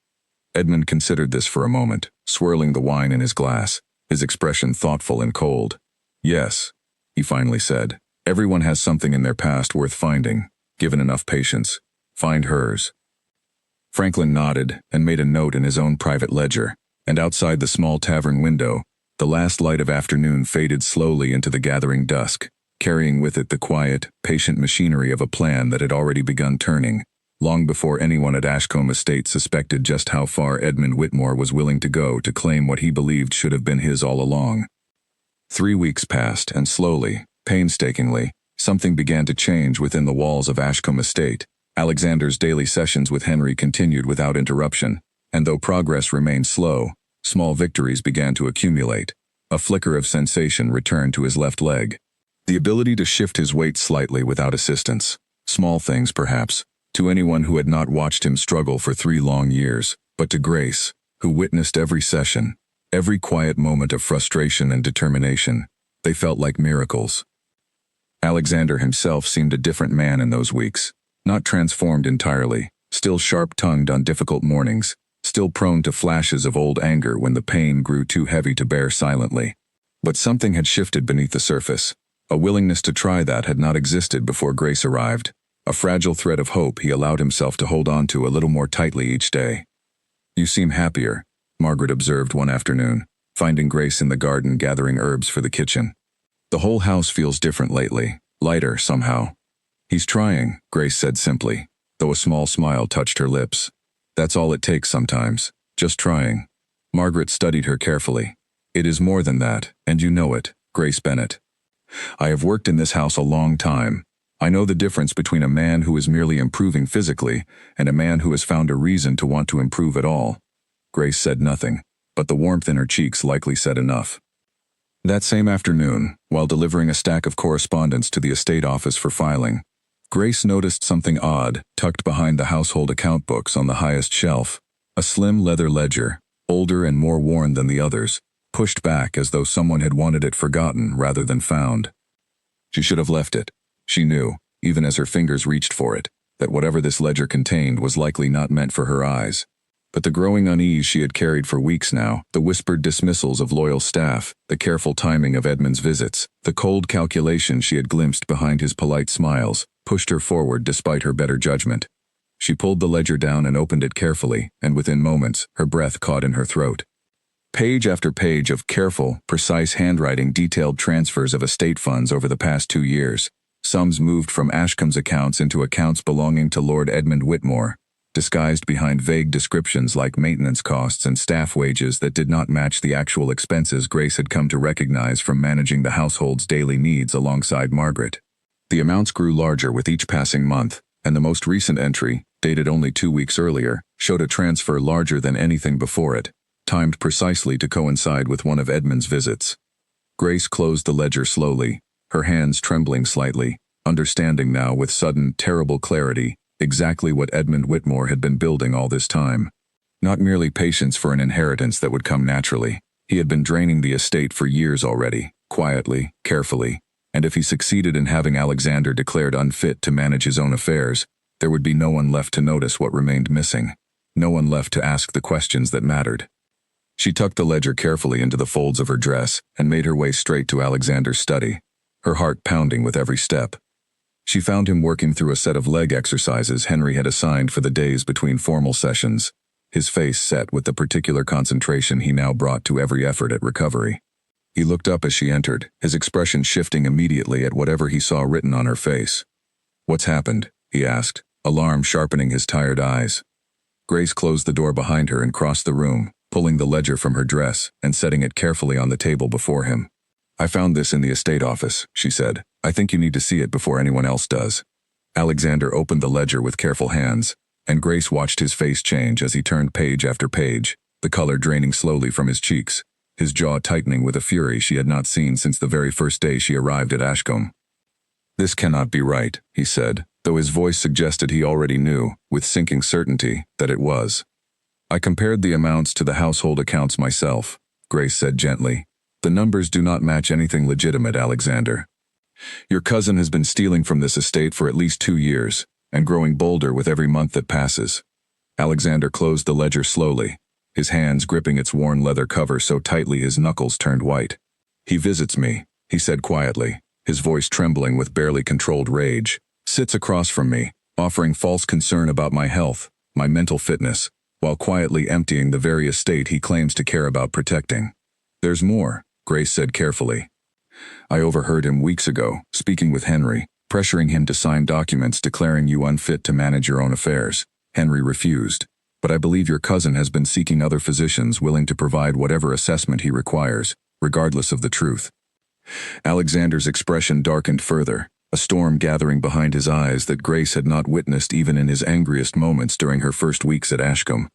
A: Edmund considered this for a moment, swirling the wine in his glass, his expression thoughtful and cold. "Yes," he finally said. "Everyone has something in their past worth finding, given enough patience. Find hers." Franklin nodded and made a note in his own private ledger, and outside the small tavern window, the last light of afternoon faded slowly into the gathering dusk, carrying with it the quiet, patient machinery of a plan that had already begun turning, long before anyone at Ashcombe Estate suspected just how far Edmund Whitmore was willing to go to claim what he believed should have been his all along. 3 weeks passed, and slowly, painstakingly, something began to change within the walls of Ashcombe Estate. Alexander's daily sessions with Henry continued without interruption, and though progress remained slow, small victories began to accumulate. A flicker of sensation returned to his left leg. The ability to shift his weight slightly without assistance. Small things, perhaps, to anyone who had not watched him struggle for 3 long years, but to Grace, who witnessed every session, every quiet moment of frustration and determination, they felt like miracles. Alexander himself seemed a different man in those weeks, not transformed entirely, still sharp-tongued on difficult mornings, still prone to flashes of old anger when the pain grew too heavy to bear silently. But something had shifted beneath the surface. A willingness to try that had not existed before Grace arrived, a fragile thread of hope he allowed himself to hold on to a little more tightly each day. "You seem happier," Margaret observed one afternoon, finding Grace in the garden gathering herbs for the kitchen. "The whole house feels different lately, lighter somehow." "He's trying," Grace said simply, though a small smile touched her lips. "That's all it takes sometimes, just trying." Margaret studied her carefully. "It is more than that, and you know it, Grace Bennett. I have worked in this house a long time. I know the difference between a man who is merely improving physically and a man who has found a reason to want to improve at all." Grace said nothing, but the warmth in her cheeks likely said enough. That same afternoon, while delivering a stack of correspondence to the estate office for filing, Grace noticed something odd tucked behind the household account books on the highest shelf. A slim leather ledger, older and more worn than the others, pushed back as though someone had wanted it forgotten rather than found. She should have left it. She knew, even as her fingers reached for it, that whatever this ledger contained was likely not meant for her eyes. But the growing unease she had carried for weeks now, the whispered dismissals of loyal staff, the careful timing of Edmund's visits, the cold calculation she had glimpsed behind his polite smiles, pushed her forward despite her better judgment. She pulled the ledger down and opened it carefully, and within moments, her breath caught in her throat. Page after page of careful, precise handwriting detailed transfers of estate funds over the past 2 years. Sums moved from Ashcombe's accounts into accounts belonging to Lord Edmund Whitmore, disguised behind vague descriptions like maintenance costs and staff wages that did not match the actual expenses Grace had come to recognize from managing the household's daily needs alongside Margaret. The amounts grew larger with each passing month, and the most recent entry, dated only 2 weeks earlier, showed a transfer larger than anything before it, timed precisely to coincide with one of Edmund's visits. Grace closed the ledger slowly, her hands trembling slightly, understanding now with sudden, terrible clarity exactly what Edmund Whitmore had been building all this time. Not merely patience for an inheritance that would come naturally. He had been draining the estate for years already, quietly, carefully, and if he succeeded in having Alexander declared unfit to manage his own affairs, there would be no one left to notice what remained missing, no one left to ask the questions that mattered. She tucked the ledger carefully into the folds of her dress and made her way straight to Alexander's study, her heart pounding with every step. She found him working through a set of leg exercises Henry had assigned for the days between formal sessions, his face set with the particular concentration he now brought to every effort at recovery. He looked up as she entered, his expression shifting immediately at whatever he saw written on her face. "What's happened?" he asked, alarm sharpening his tired eyes. Grace closed the door behind her and crossed the room, pulling the ledger from her dress and setting it carefully on the table before him. "I found this in the estate office," she said. "I think you need to see it before anyone else does." Alexander opened the ledger with careful hands, and Grace watched his face change as he turned page after page, the color draining slowly from his cheeks, his jaw tightening with a fury she had not seen since the very first day she arrived at Ashcombe. "This cannot be right," he said, though his voice suggested he already knew, with sinking certainty, that it was. "I compared the amounts to the household accounts myself," Grace said gently. "The numbers do not match anything legitimate, Alexander. Your cousin has been stealing from this estate for at least 2 years, and growing bolder with every month that passes." Alexander closed the ledger slowly, his hands gripping its worn leather cover so tightly his knuckles turned white. "He visits me," he said quietly, his voice trembling with barely controlled rage, "sits across from me, offering false concern about my health, my mental fitness, while quietly emptying the very estate he claims to care about protecting. There's more," Grace said carefully. "I overheard him weeks ago, speaking with Henry, pressuring him to sign documents declaring you unfit to manage your own affairs. Henry refused, but I believe your cousin has been seeking other physicians willing to provide whatever assessment he requires, regardless of the truth." Alexander's expression darkened further, a storm gathering behind his eyes that Grace had not witnessed even in his angriest moments during her first weeks at Ashcombe.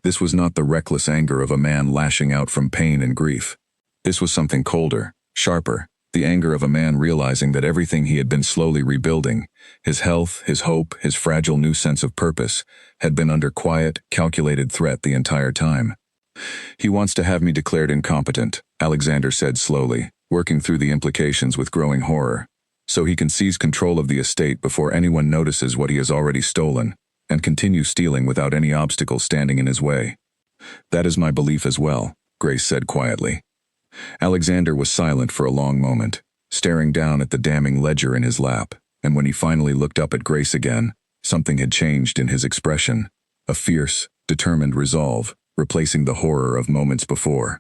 A: This was not the reckless anger of a man lashing out from pain and grief. This was something colder, sharper, the anger of a man realizing that everything he had been slowly rebuilding, his health, his hope, his fragile new sense of purpose, had been under quiet, calculated threat the entire time. "He wants to have me declared incompetent," Alexander said slowly, working through the implications with growing horror, "so he can seize control of the estate before anyone notices what he has already stolen. and continue stealing without any obstacle standing in his way. That is my belief as well, Grace said quietly. Alexander was silent for a long moment, staring down at the damning ledger in his lap, and when he finally looked up at Grace again, something had changed in his expression, a fierce, determined resolve, replacing the horror of moments before.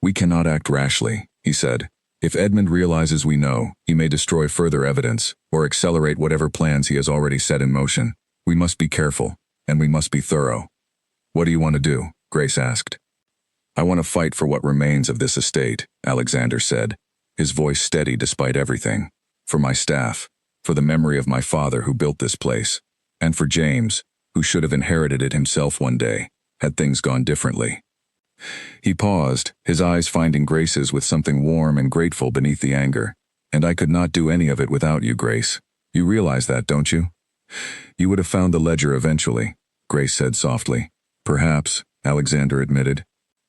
A: "We cannot act rashly," he said. "If Edmund realizes we know, he may destroy further evidence, or accelerate whatever plans he has already set in motion. We must be careful, and we must be thorough." "What do you want to do?" Grace asked. "I want to fight for what remains of this estate," Alexander said, his voice steady despite everything. "For my staff, for the memory of my father who built this place, and for James, who should have inherited it himself one day, had things gone differently." He paused, his eyes finding Grace's with something warm and grateful beneath the anger. "And I could not do any of it without you, Grace. You realize that, don't you?" "You would have found the ledger eventually," Grace said softly. "Perhaps," Alexander admitted.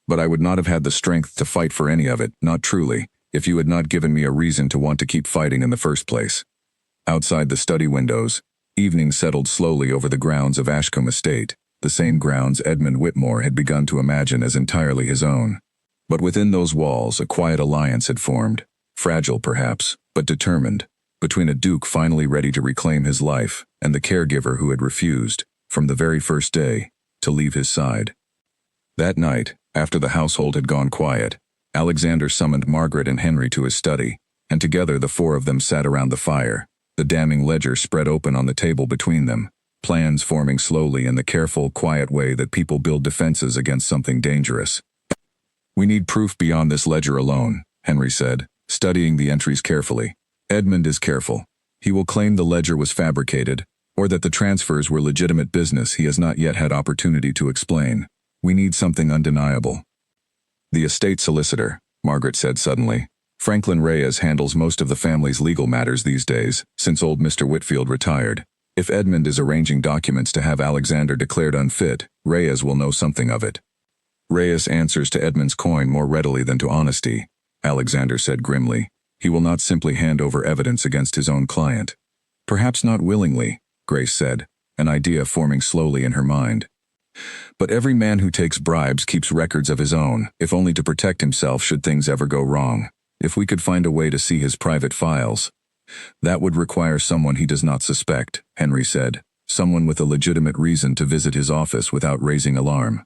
A: "But I would not have had the strength to fight for any of it, not truly, if you had not given me a reason to want to keep fighting in the first place." Outside the study windows, evening settled slowly over the grounds of Ashcombe Estate, the same grounds Edmund Whitmore had begun to imagine as entirely his own. But within those walls a quiet alliance had formed, fragile perhaps, but determined, between a duke finally ready to reclaim his life and the caregiver who had refused, from the very first day, to leave his side. That night, after the household had gone quiet, Alexander summoned Margaret and Henry to his study, and together the four of them sat around the fire, the damning ledger spread open on the table between them, plans forming slowly in the careful, quiet way that people build defenses against something dangerous. "We need proof beyond this ledger alone," Henry said, studying the entries carefully. "Edmund is careful. He will claim the ledger was fabricated, or that the transfers were legitimate business he has not yet had opportunity to explain. We need something undeniable." "The estate solicitor," Margaret said suddenly. "Franklin Reyes handles most of the family's legal matters these days, since old Mr. Whitfield retired. If Edmund is arranging documents to have Alexander declared unfit, Reyes will know something of it." "Reyes answers to Edmund's coin more readily than to honesty," Alexander said grimly. "He will not simply hand over evidence against his own client." "Perhaps not willingly," Grace said, an idea forming slowly in her mind. "But every man who takes bribes keeps records of his own, if only to protect himself should things ever go wrong. If we could find a way to see his private files—" "That would require someone he does not suspect," Henry said, "someone with a legitimate reason to visit his office without raising alarm."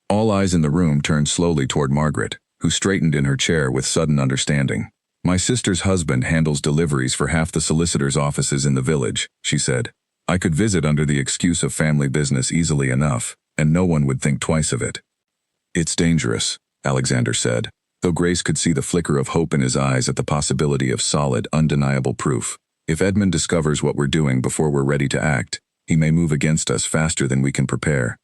A: All eyes in the room turned slowly toward Margaret, who straightened in her chair with sudden understanding. "My sister's husband handles deliveries for half the solicitors' offices in the village," she said. "I could visit under the excuse of family business easily enough, and no one would think twice of it." "It's dangerous," Alexander said, though Grace could see the flicker of hope in his eyes at the possibility of solid, undeniable proof. "If Edmund discovers what we're doing before we're ready to act, he may move against us faster than we can prepare."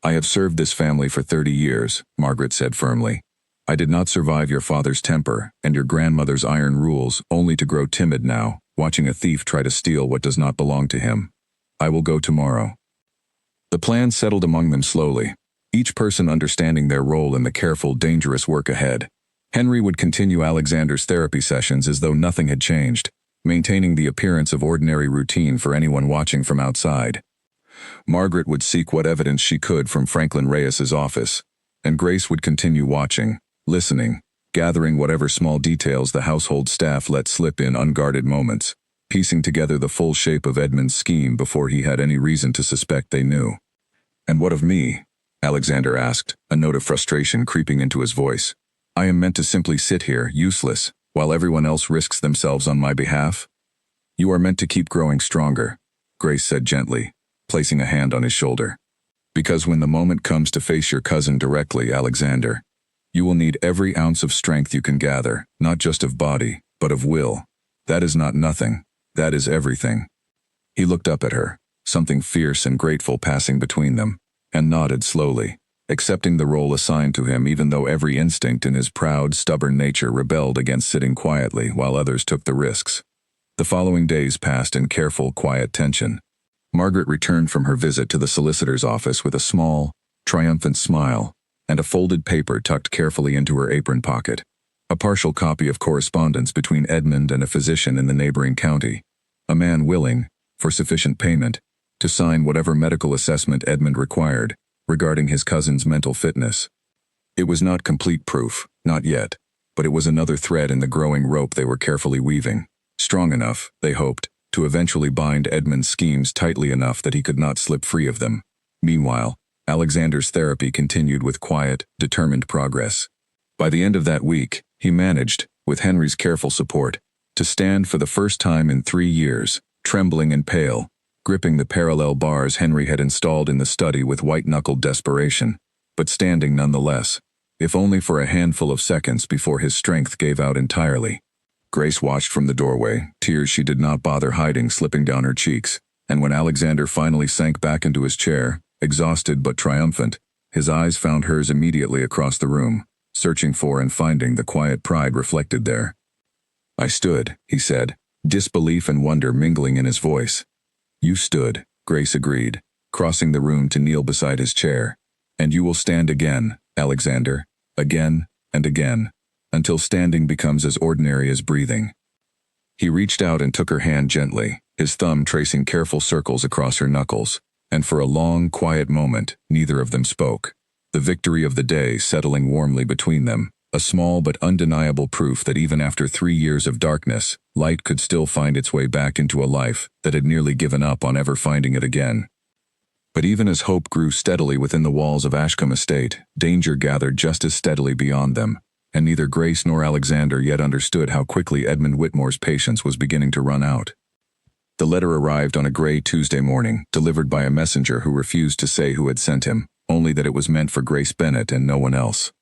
A: "I have served this family for 30 years, Margaret said firmly. "I did not survive your father's temper and your grandmother's iron rules only to grow timid now, watching a thief try to steal what does not belong to him. I will go tomorrow." The plan settled among them slowly, each person understanding their role in the careful, dangerous work ahead. Henry would continue Alexander's therapy sessions as though nothing had changed, maintaining the appearance of ordinary routine for anyone watching from outside. Margaret would seek what evidence she could from Franklin Reyes's office, and Grace would continue watching, listening, gathering whatever small details the household staff let slip in unguarded moments, piecing together the full shape of Edmund's scheme before he had any reason to suspect they knew. "And what of me?" Alexander asked, a note of frustration creeping into his voice. "I am meant to simply sit here, useless, while everyone else risks themselves on my behalf?" "You are meant to keep growing stronger," Grace said gently, placing a hand on his shoulder. "Because when the moment comes to face your cousin directly, Alexander, you will need every ounce of strength you can gather, not just of body, but of will. That is not nothing. That is everything." He looked up at her, something fierce and grateful passing between them, and nodded slowly, accepting the role assigned to him even though every instinct in his proud, stubborn nature rebelled against sitting quietly while others took the risks. The following days passed in careful, quiet tension. Margaret returned from her visit to the solicitor's office with a small, triumphant smile, and a folded paper tucked carefully into her apron pocket. A partial copy of correspondence between Edmund and a physician in the neighboring county. A man willing, for sufficient payment, to sign whatever medical assessment Edmund required regarding his cousin's mental fitness. It was not complete proof, not yet, but it was another thread in the growing rope they were carefully weaving, strong enough, they hoped, to eventually bind Edmund's schemes tightly enough that he could not slip free of them. Meanwhile, Alexander's therapy continued with quiet, determined progress. By the end of that week, he managed, with Henry's careful support, to stand for the first time in 3 years, trembling and pale, gripping the parallel bars Henry had installed in the study with white-knuckled desperation, but standing nonetheless, if only for a handful of seconds before his strength gave out entirely. Grace watched from the doorway, tears she did not bother hiding slipping down her cheeks, and when Alexander finally sank back into his chair, exhausted but triumphant, his eyes found hers immediately across the room, searching for and finding the quiet pride reflected there. "I stood," he said, disbelief and wonder mingling in his voice. "You stood," Grace agreed, crossing the room to kneel beside his chair. "And you will stand again, Alexander, again and again, until standing becomes as ordinary as breathing." He reached out and took her hand gently, his thumb tracing careful circles across her knuckles, and for a long, quiet moment, neither of them spoke. The victory of the day settling warmly between them, a small but undeniable proof that even after 3 years of darkness, light could still find its way back into a life that had nearly given up on ever finding it again. But even as hope grew steadily within the walls of Ashcombe Estate, danger gathered just as steadily beyond them, and neither Grace nor Alexander yet understood how quickly Edmund Whitmore's patience was beginning to run out. The letter arrived on a gray Tuesday morning, delivered by a messenger who refused to say who had sent him, only that it was meant for Grace Bennet and no one else.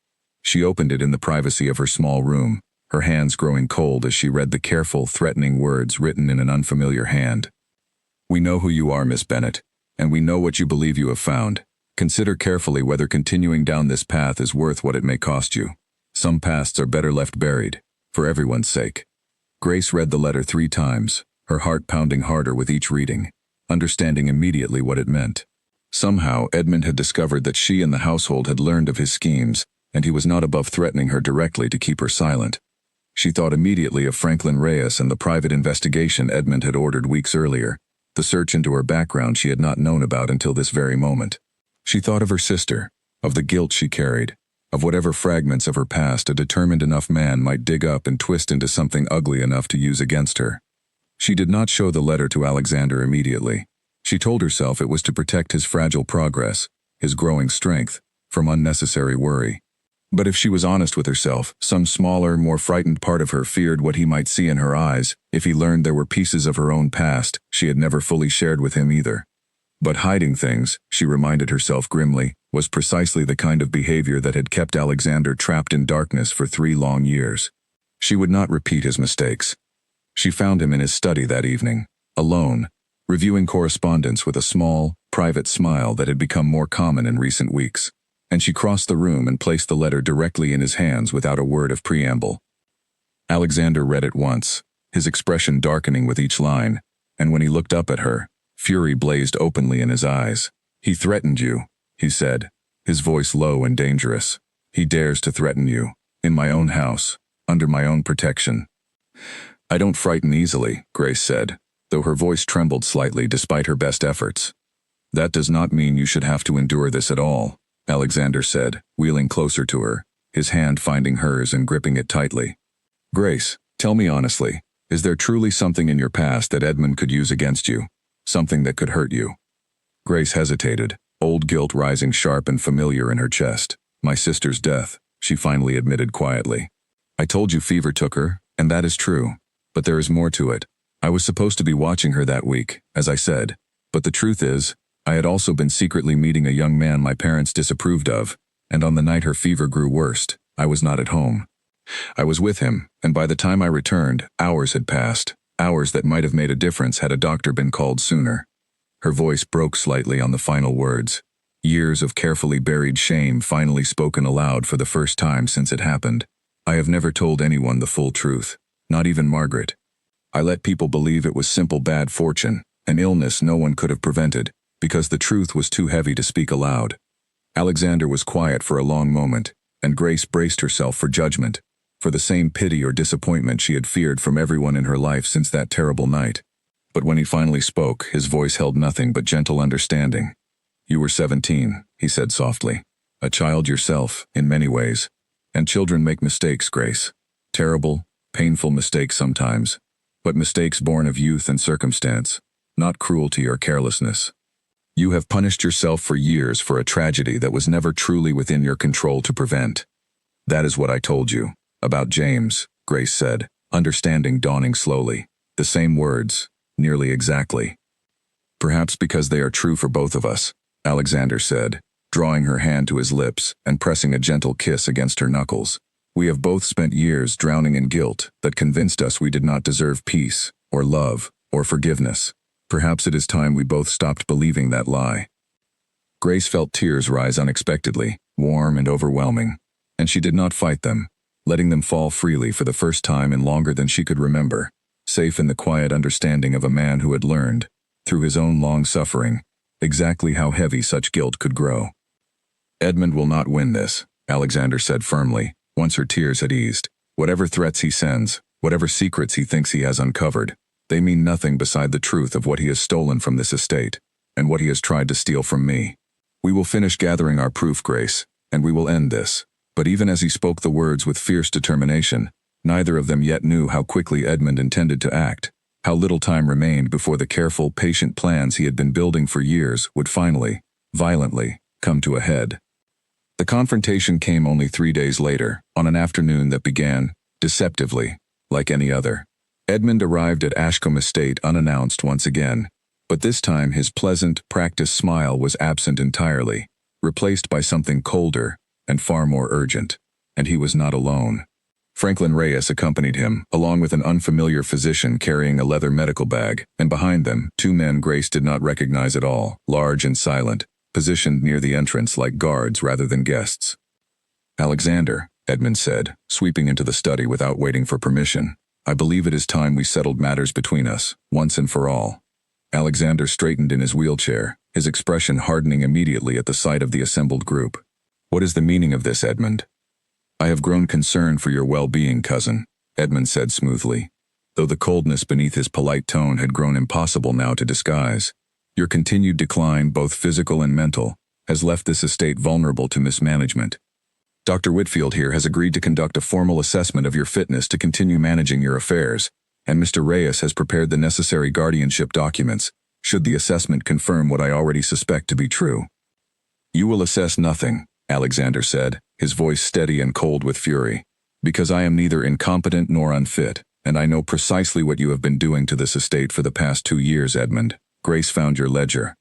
A: She opened it in the privacy of her small room, her hands growing cold as she read the careful, threatening words written in an unfamiliar hand. "We know who you are, Miss Bennet, and we know what you believe you have found. Consider carefully whether continuing down this path is worth what it may cost you. Some pasts are better left buried, for everyone's sake." Grace read the letter 3 times, her heart pounding harder with each reading, understanding immediately what it meant. Somehow, Edmund had discovered that she and the household had learned of his schemes, and he was not above threatening her directly to keep her silent. She thought immediately of Franklin Reyes and the private investigation Edmund had ordered weeks earlier, the search into her background she had not known about until this very moment. She thought of her sister, of the guilt she carried, of whatever fragments of her past a determined enough man might dig up and twist into something ugly enough to use against her. She did not show the letter to Alexander immediately. She told herself it was to protect his fragile progress, his growing strength, from unnecessary worry. But if she was honest with herself, some smaller, more frightened part of her feared what he might see in her eyes if he learned there were pieces of her own past she had never fully shared with him either. But hiding things, she reminded herself grimly, was precisely the kind of behavior that had kept Alexander trapped in darkness for 3 long years. She would not repeat his mistakes. She found him in his study that evening, alone, reviewing correspondence with a small, private smile that had become more common in recent weeks, and she crossed the room and placed the letter directly in his hands without a word of preamble. Alexander read it once, his expression darkening with each line, and when he looked up at her, fury blazed openly in his eyes. "He threatened you," he said, his voice low and dangerous. "He dares to threaten you, in my own house, under my own protection." "I don't frighten easily," Grace said, though her voice trembled slightly despite her best efforts. "That does not mean you should have to endure this at all," Alexander said, wheeling closer to her, his hand finding hers and gripping it tightly. "Grace, tell me honestly, is there truly something in your past that Edmund could use against you? Something that could hurt you?" Grace hesitated, old guilt rising sharp and familiar in her chest. "My sister's death," she finally admitted quietly. "I told you fever took her, and that is true. But there is more to it. I was supposed to be watching her that week, as I said. But the truth is, I had also been secretly meeting a young man my parents disapproved of, and on the night her fever grew worst, I was not at home. I was with him, and by the time I returned, hours had passed, hours that might have made a difference had a doctor been called sooner." Her voice broke slightly on the final words. Years of carefully buried shame finally spoken aloud for the first time since it happened. "I have never told anyone the full truth, not even Margaret. I let people believe it was simple bad fortune, an illness no one could have prevented, because the truth was too heavy to speak aloud." Alexander was quiet for a long moment, and Grace braced herself for judgment, for the same pity or disappointment she had feared from everyone in her life since that terrible night. But when he finally spoke, his voice held nothing but gentle understanding. "You were 17, he said softly. "A child yourself, in many ways. And children make mistakes, Grace. Terrible, painful mistakes sometimes. But mistakes born of youth and circumstance, not cruelty or carelessness. You have punished yourself for years for a tragedy that was never truly within your control to prevent. That is what I told you. About James," Grace said, understanding dawning slowly. "The same words, nearly exactly." "Perhaps because they are true for both of us," Alexander said, drawing her hand to his lips and pressing a gentle kiss against her knuckles. "We have both spent years drowning in guilt that convinced us we did not deserve peace, or love, or forgiveness. Perhaps it is time we both stopped believing that lie." Grace felt tears rise unexpectedly, warm and overwhelming, and she did not fight them, letting them fall freely for the first time in longer than she could remember, safe in the quiet understanding of a man who had learned, through his own long suffering, exactly how heavy such guilt could grow. "Edmund will not win this," Alexander said firmly, once her tears had eased. "Whatever threats he sends, whatever secrets he thinks he has uncovered, they mean nothing beside the truth of what he has stolen from this estate, and what he has tried to steal from me. We will finish gathering our proof, Grace, and we will end this." But even as he spoke the words with fierce determination, neither of them yet knew how quickly Edmund intended to act, how little time remained before the careful, patient plans he had been building for years would finally, violently, come to a head. The confrontation came only 3 days later, on an afternoon that began, deceptively, like any other. Edmund arrived at Ashcombe Estate unannounced once again, but this time his pleasant, practiced smile was absent entirely, replaced by something colder and far more urgent. And he was not alone. Franklin Reyes accompanied him, along with an unfamiliar physician carrying a leather medical bag, and behind them, 2 men Grace did not recognize at all, large and silent, positioned near the entrance like guards rather than guests. "Alexander," Edmund said, sweeping into the study without waiting for permission, "I believe it is time we settled matters between us, once and for all." Alexander straightened in his wheelchair, his expression hardening immediately at the sight of the assembled group. "What is the meaning of this, Edmund?" "I have grown concerned for your well-being, cousin," Edmund said smoothly, though the coldness beneath his polite tone had grown impossible now to disguise. "Your continued decline, both physical and mental, has left this estate vulnerable to mismanagement. Dr. Whitfield here has agreed to conduct a formal assessment of your fitness to continue managing your affairs, and Mr. Reyes has prepared the necessary guardianship documents, should the assessment confirm what I already suspect to be true." "You will assess nothing," Alexander said, his voice steady and cold with fury, "because I am neither incompetent nor unfit, and I know precisely what you have been doing to this estate for the past 2 years, Edmund." Grace found your ledger.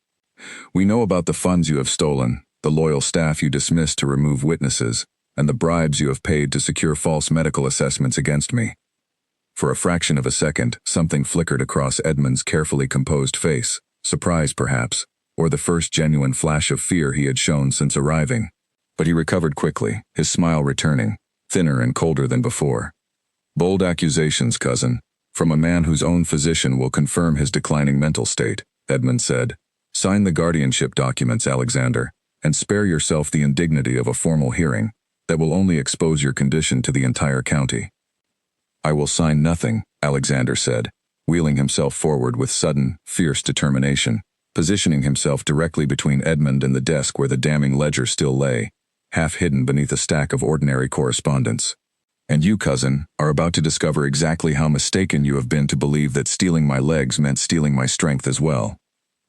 A: "We know about the funds you have stolen, the loyal staff you dismissed to remove witnesses, and the bribes you have paid to secure false medical assessments against me." For a fraction of a second, something flickered across Edmund's carefully composed face, surprise perhaps, or the first genuine flash of fear he had shown since arriving. But he recovered quickly, his smile returning, thinner and colder than before. "Bold accusations, cousin, from a man whose own physician will confirm his declining mental state," Edmund said. "Sign the guardianship documents, Alexander, and spare yourself the indignity of a formal hearing that will only expose your condition to the entire county." "I will sign nothing," Alexander said, wheeling himself forward with sudden, fierce determination, positioning himself directly between Edmund and the desk where the damning ledger still lay, half hidden beneath a stack of ordinary correspondence. "And you, cousin, are about to discover exactly how mistaken you have been to believe that stealing my legs meant stealing my strength as well."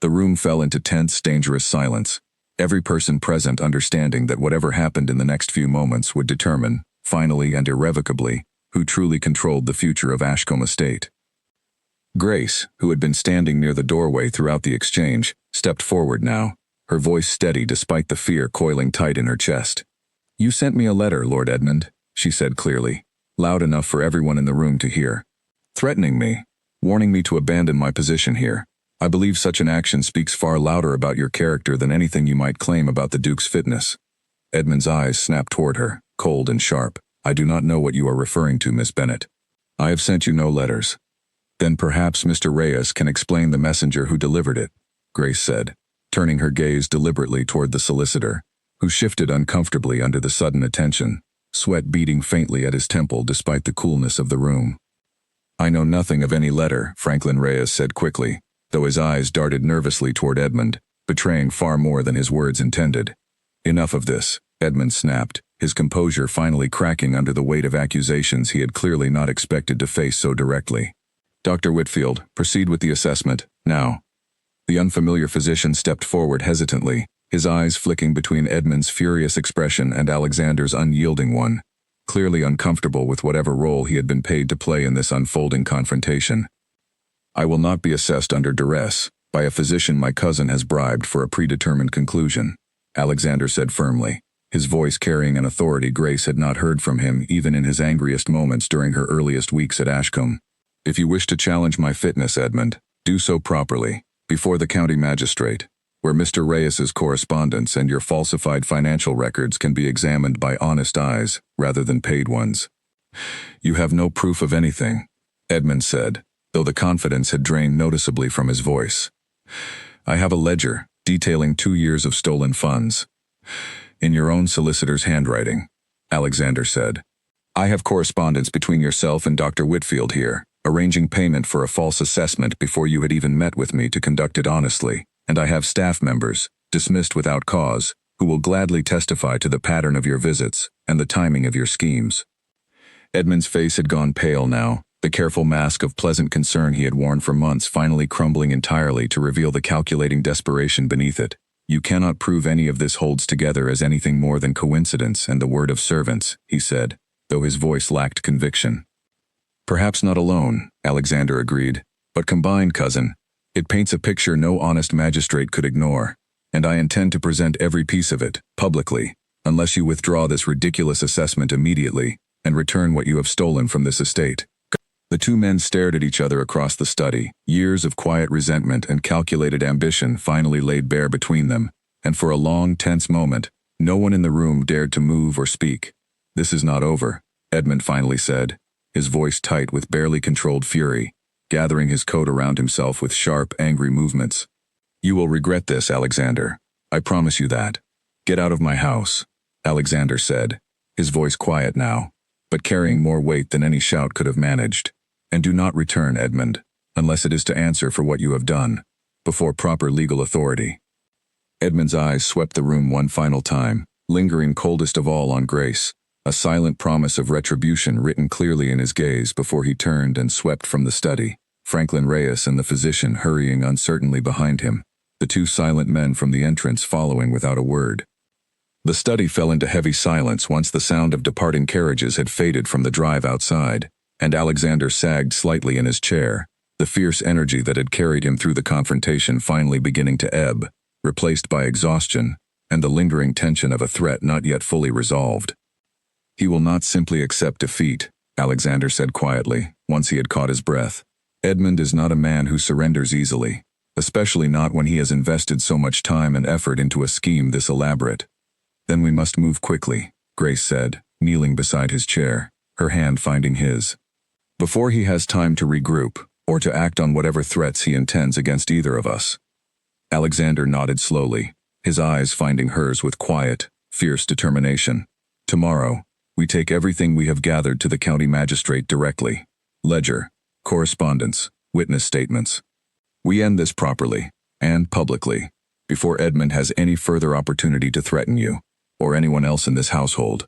A: The room fell into tense, dangerous silence, every person present understanding that whatever happened in the next few moments would determine, finally and irrevocably, who truly controlled the future of Ashcombe Estate. Grace, who had been standing near the doorway throughout the exchange, stepped forward now, her voice steady despite the fear coiling tight in her chest. "You sent me a letter, Lord Edmund," she said clearly, loud enough for everyone in the room to hear. "Threatening me, warning me to abandon my position here. I believe such an action speaks far louder about your character than anything you might claim about the Duke's fitness." Edmund's eyes snapped toward her, cold and sharp. "I do not know what you are referring to, Miss Bennet. I have sent you no letters." "Then perhaps Mr. Reyes can explain the messenger who delivered it," Grace said, turning her gaze deliberately toward the solicitor, who shifted uncomfortably under the sudden attention, sweat beading faintly at his temple despite the coolness of the room. I know nothing of any letter, Franklin Reyes said quickly, though his eyes darted nervously toward Edmund, betraying far more than his words intended. Enough of this, Edmund snapped, his composure finally cracking under the weight of accusations he had clearly not expected to face so directly. Dr. Whitfield, proceed with the assessment, now. The unfamiliar physician stepped forward hesitantly, his eyes flicking between Edmund's furious expression and Alexander's unyielding one, clearly uncomfortable with whatever role he had been paid to play in this unfolding confrontation. I will not be assessed under duress by a physician my cousin has bribed for a predetermined conclusion, Alexander said firmly, his voice carrying an authority Grace had not heard from him even in his angriest moments during her earliest weeks at Ashcombe. If you wish to challenge my fitness, Edmund, do so properly, before the county magistrate, where Mr. Reyes's correspondence and your falsified financial records can be examined by honest eyes rather than paid ones. You have no proof of anything, Edmund said, though the confidence had drained noticeably from his voice. I have a ledger detailing 2 years of stolen funds. In your own solicitor's handwriting, Alexander said. I have correspondence between yourself and Dr. Whitfield here, arranging payment for a false assessment before you had even met with me to conduct it honestly, and I have staff members, dismissed without cause, who will gladly testify to the pattern of your visits and the timing of your schemes. Edmund's face had gone pale now, the careful mask of pleasant concern he had worn for months finally crumbling entirely to reveal the calculating desperation beneath it. You cannot prove any of this holds together as anything more than coincidence and the word of servants, he said, though his voice lacked conviction. Perhaps not alone, Alexander agreed, but combined, cousin, it paints a picture no honest magistrate could ignore, and I intend to present every piece of it, publicly, unless you withdraw this ridiculous assessment immediately and return what you have stolen from this estate. The two men stared at each other across the study, years of quiet resentment and calculated ambition finally laid bare between them, and for a long, tense moment, no one in the room dared to move or speak. This is not over, Edmund finally said, his voice tight with barely controlled fury, gathering his coat around himself with sharp, angry movements. You will regret this, Alexander. I promise you that. Get out of my house, Alexander said, his voice quiet now, but carrying more weight than any shout could have managed. And do not return, Edmund, unless it is to answer for what you have done, before proper legal authority. Edmund's eyes swept the room one final time, lingering coldest of all on Grace, a silent promise of retribution written clearly in his gaze before he turned and swept from the study, Franklin Reyes and the physician hurrying uncertainly behind him, the two silent men from the entrance following without a word. The study fell into heavy silence once the sound of departing carriages had faded from the drive outside, and Alexander sagged slightly in his chair, the fierce energy that had carried him through the confrontation finally beginning to ebb, replaced by exhaustion and the lingering tension of a threat not yet fully resolved. He will not simply accept defeat, Alexander said quietly, once he had caught his breath. Edmund is not a man who surrenders easily, especially not when he has invested so much time and effort into a scheme this elaborate. Then we must move quickly, Grace said, kneeling beside his chair, her hand finding his. Before he has time to regroup, or to act on whatever threats he intends against either of us. Alexander nodded slowly, his eyes finding hers with quiet, fierce determination. Tomorrow, we take everything we have gathered to the county magistrate directly. Ledger, correspondence, witness statements. We end this properly, and publicly, before Edmund has any further opportunity to threaten you, or anyone else in this household.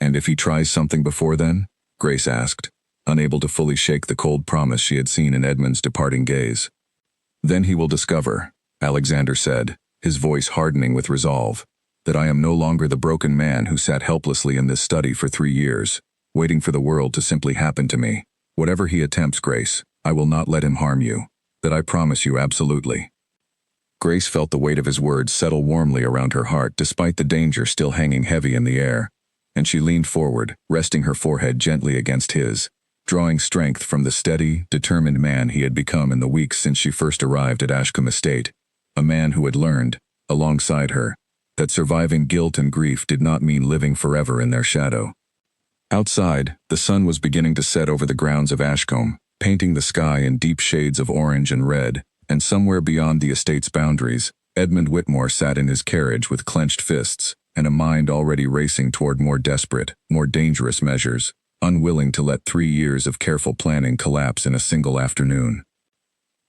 A: And if he tries something before then? Grace asked, unable to fully shake the cold promise she had seen in Edmund's departing gaze. Then he will discover, Alexander said, his voice hardening with resolve, that I am no longer the broken man who sat helplessly in this study for 3 years, waiting for the world to simply happen to me. Whatever he attempts, Grace, I will not let him harm you. That I promise you absolutely. Grace felt the weight of his words settle warmly around her heart despite the danger still hanging heavy in the air, and she leaned forward, resting her forehead gently against his, drawing strength from the steady, determined man he had become in the weeks since she first arrived at Ashcombe Estate, a man who had learned, alongside her, that surviving guilt and grief did not mean living forever in their shadow. Outside, the sun was beginning to set over the grounds of Ashcombe, painting the sky in deep shades of orange and red, and somewhere beyond the estate's boundaries, Edmund Whitmore sat in his carriage with clenched fists, and a mind already racing toward more desperate, more dangerous measures, unwilling to let 3 years of careful planning collapse in a single afternoon.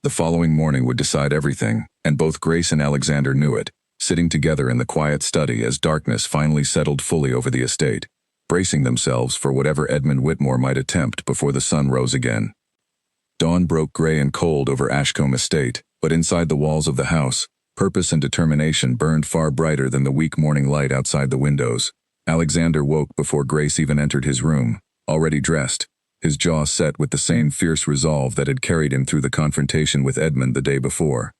A: The following morning would decide everything, and both Grace and Alexander knew it, sitting together in the quiet study as darkness finally settled fully over the estate, bracing themselves for whatever Edmund Whitmore might attempt before the sun rose again. Dawn broke gray and cold over Ashcombe Estate, but inside the walls of the house, purpose and determination burned far brighter than the weak morning light outside the windows. Alexander woke before Grace even entered his room, already dressed, his jaw set with the same fierce resolve that had carried him through the confrontation with Edmund the day before.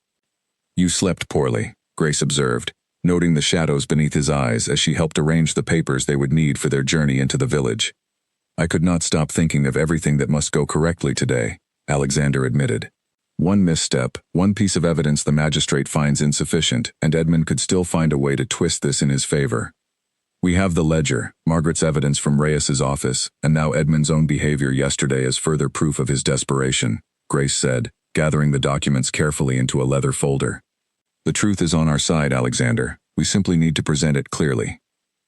A: "You slept poorly," Grace observed, noting the shadows beneath his eyes as she helped arrange the papers they would need for their journey into the village. "I could not stop thinking of everything that must go correctly today," Alexander admitted. One misstep, one piece of evidence the magistrate finds insufficient, and Edmund could still find a way to twist this in his favor. "We have the ledger, Margaret's evidence from Reyes's office, and now Edmund's own behavior yesterday as further proof of his desperation," Grace said, gathering the documents carefully into a leather folder. "The truth is on our side, Alexander. We simply need to present it clearly."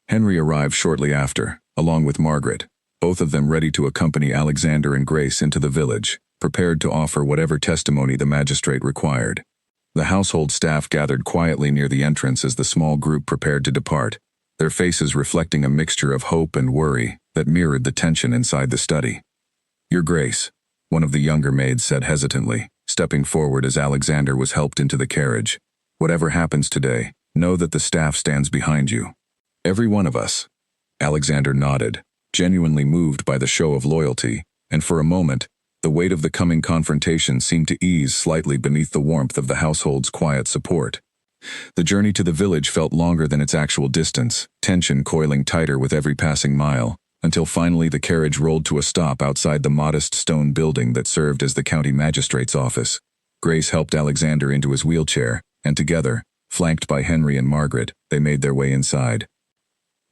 A: Henry arrived shortly after, along with Margaret, both of them ready to accompany Alexander and Grace into the village, prepared to offer whatever testimony the magistrate required. The household staff gathered quietly near the entrance as the small group prepared to depart, their faces reflecting a mixture of hope and worry that mirrored the tension inside the study. "Your Grace," one of the younger maids said hesitantly, stepping forward as Alexander was helped into the carriage. "Whatever happens today, know that the staff stands behind you." "Every one of us." Alexander nodded, genuinely moved by the show of loyalty, and for a moment, the weight of the coming confrontation seemed to ease slightly beneath the warmth of the household's quiet support. The journey to the village felt longer than its actual distance, tension coiling tighter with every passing mile, until finally the carriage rolled to a stop outside the modest stone building that served as the county magistrate's office. Grace helped Alexander into his wheelchair, and together, flanked by Henry and Margaret, they made their way inside.